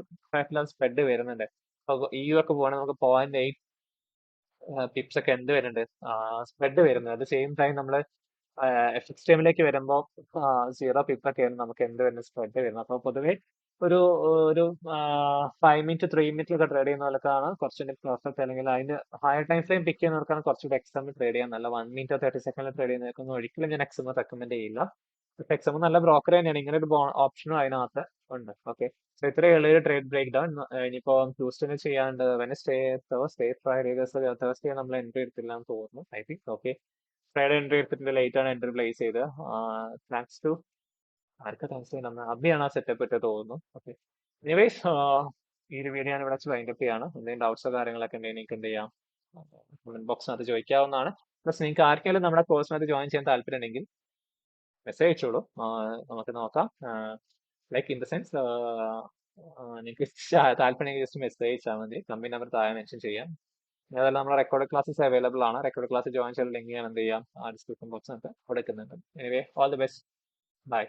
സ്പ്രെഡ് വരുന്നുണ്ട്. EU ഒക്കെ പോകണമെങ്കിൽ നമുക്ക് 0.8 പിപ്സ് ഒക്കെ എന്ത് വരുന്നുണ്ട് സ്പ്രെഡ് വരുന്നത്. അറ്റ് സെയിം ടൈം നമ്മൾ എഫ്എക്സ് ടൈമിലേക്ക് വരുമ്പോൾ 0 പിപ്പൊക്കെയാണ് നമുക്ക് എന്ത് വരുന്നത് സ്പ്രെഡ് വരുന്നത്. അപ്പോൾ പൊതുവെ ഒരു ഒരു 5 മിനിറ്റ് 3 മിനിറ്റിലൊക്കെ ട്രേഡ് ചെയ്യുന്നവർക്കാണ് കുറച്ചുകൂടി പെർഫെക്റ്റ്. അല്ലെങ്കിൽ അതിന്റെ ഹയർ ടൈം ഫ്രെയിം പിക്ക് ചെയ്യുന്നവർക്കാണ് കുറച്ചുകൂടി എക്സാമിൽ ട്രേഡ് ചെയ്യാൻ നല്ല. 1 മിനിറ്റോ 30 സെക്കൻഡിൽ ട്രേഡ് ചെയ്യുന്നവർക്കൊന്നും ഒരിക്കലും ഞാൻ എക്സാം റെക്കമെൻഡ് ചെയ്യില്ല. എക്സാം നല്ല ബ്രോക്കർ തന്നെയാണ്. ഇങ്ങനെ ഒരു ഓപ്ഷനും അതിനകത്ത് ഉണ്ട്. ഓക്കെ, സോ ഇത്രയേ ഉള്ളൂ ഒരു ട്രേഡ് ബ്രേക്ക് ഡൗൺ. ഇനിയിപ്പോ ട്യൂസ്ഡേ ചെയ്യാണ്ട് വെനസ്ഡേ ഫ്രൈഡേ തേഴ്സ്ഡേ നമ്മൾ എൻട്രി എടുത്തില്ല എന്ന് തോന്നുന്നു. I think okay, Friday entry എടുത്തിട്ട് ലേറ്റ് ആണ് എൻട്രി പ്ലേസ് ചെയ്ത്. താങ്ക്സ് ടു ആർക്കാ താങ്ക്സ് ചെയ്യുന്നത് അബിയാണ് ആ സെറ്റപ്പ് ഇട്ട് തോന്നുന്നു. ഓക്കെ, എനിവേസ് ഈ ഒരു വീഡിയോ ഞാൻ ഇവിടെ വെച്ച് വൈൻഡപ്പ് ചെയ്യാണ്. എന്തെങ്കിലും ഡൗട്ട്സോ കാര്യങ്ങളൊക്കെ ഉണ്ടെങ്കിൽ നിങ്ങൾക്ക് എന്ത് ചെയ്യാം കമന്റ് ബോക്സിനകത്ത് ചോദിക്കാവുന്നതാണ്. പ്ലസ് നിങ്ങൾക്ക് ആർക്കെങ്കിലും നമ്മുടെ കോഴ്സിനകത്ത് ജോയിൻ ചെയ്യാൻ താല്പര്യം ഉണ്ടെങ്കിൽ മെസ്സേജ് അയച്ചോളൂ. നമുക്ക് നോക്കാം. ലൈക്ക് ഇൻ ദ സെൻസ് നിങ്ങൾക്ക് താല്പര്യം ജസ്റ്റ് മെസ്സേജ് അയച്ചാൽ മതി. കമ്പനി നമ്പർ താഴെ മെൻഷൻ ചെയ്യാം. അതല്ല നമ്മുടെ റെക്കോർഡ് ക്ലാസ്സസ് അവൈലബിൾ ആണ്. റെക്കോർഡ് ക്ലാസ് ജോയിൻ ചെയ്ത ലിങ്ക് ഞാൻ എന്ത് ചെയ്യാം ഡിസ്ക്രിപ്ഷൻ ബോക്സിനകത്ത് കൊടുക്കുന്നുണ്ട്. Anyway all the best. By.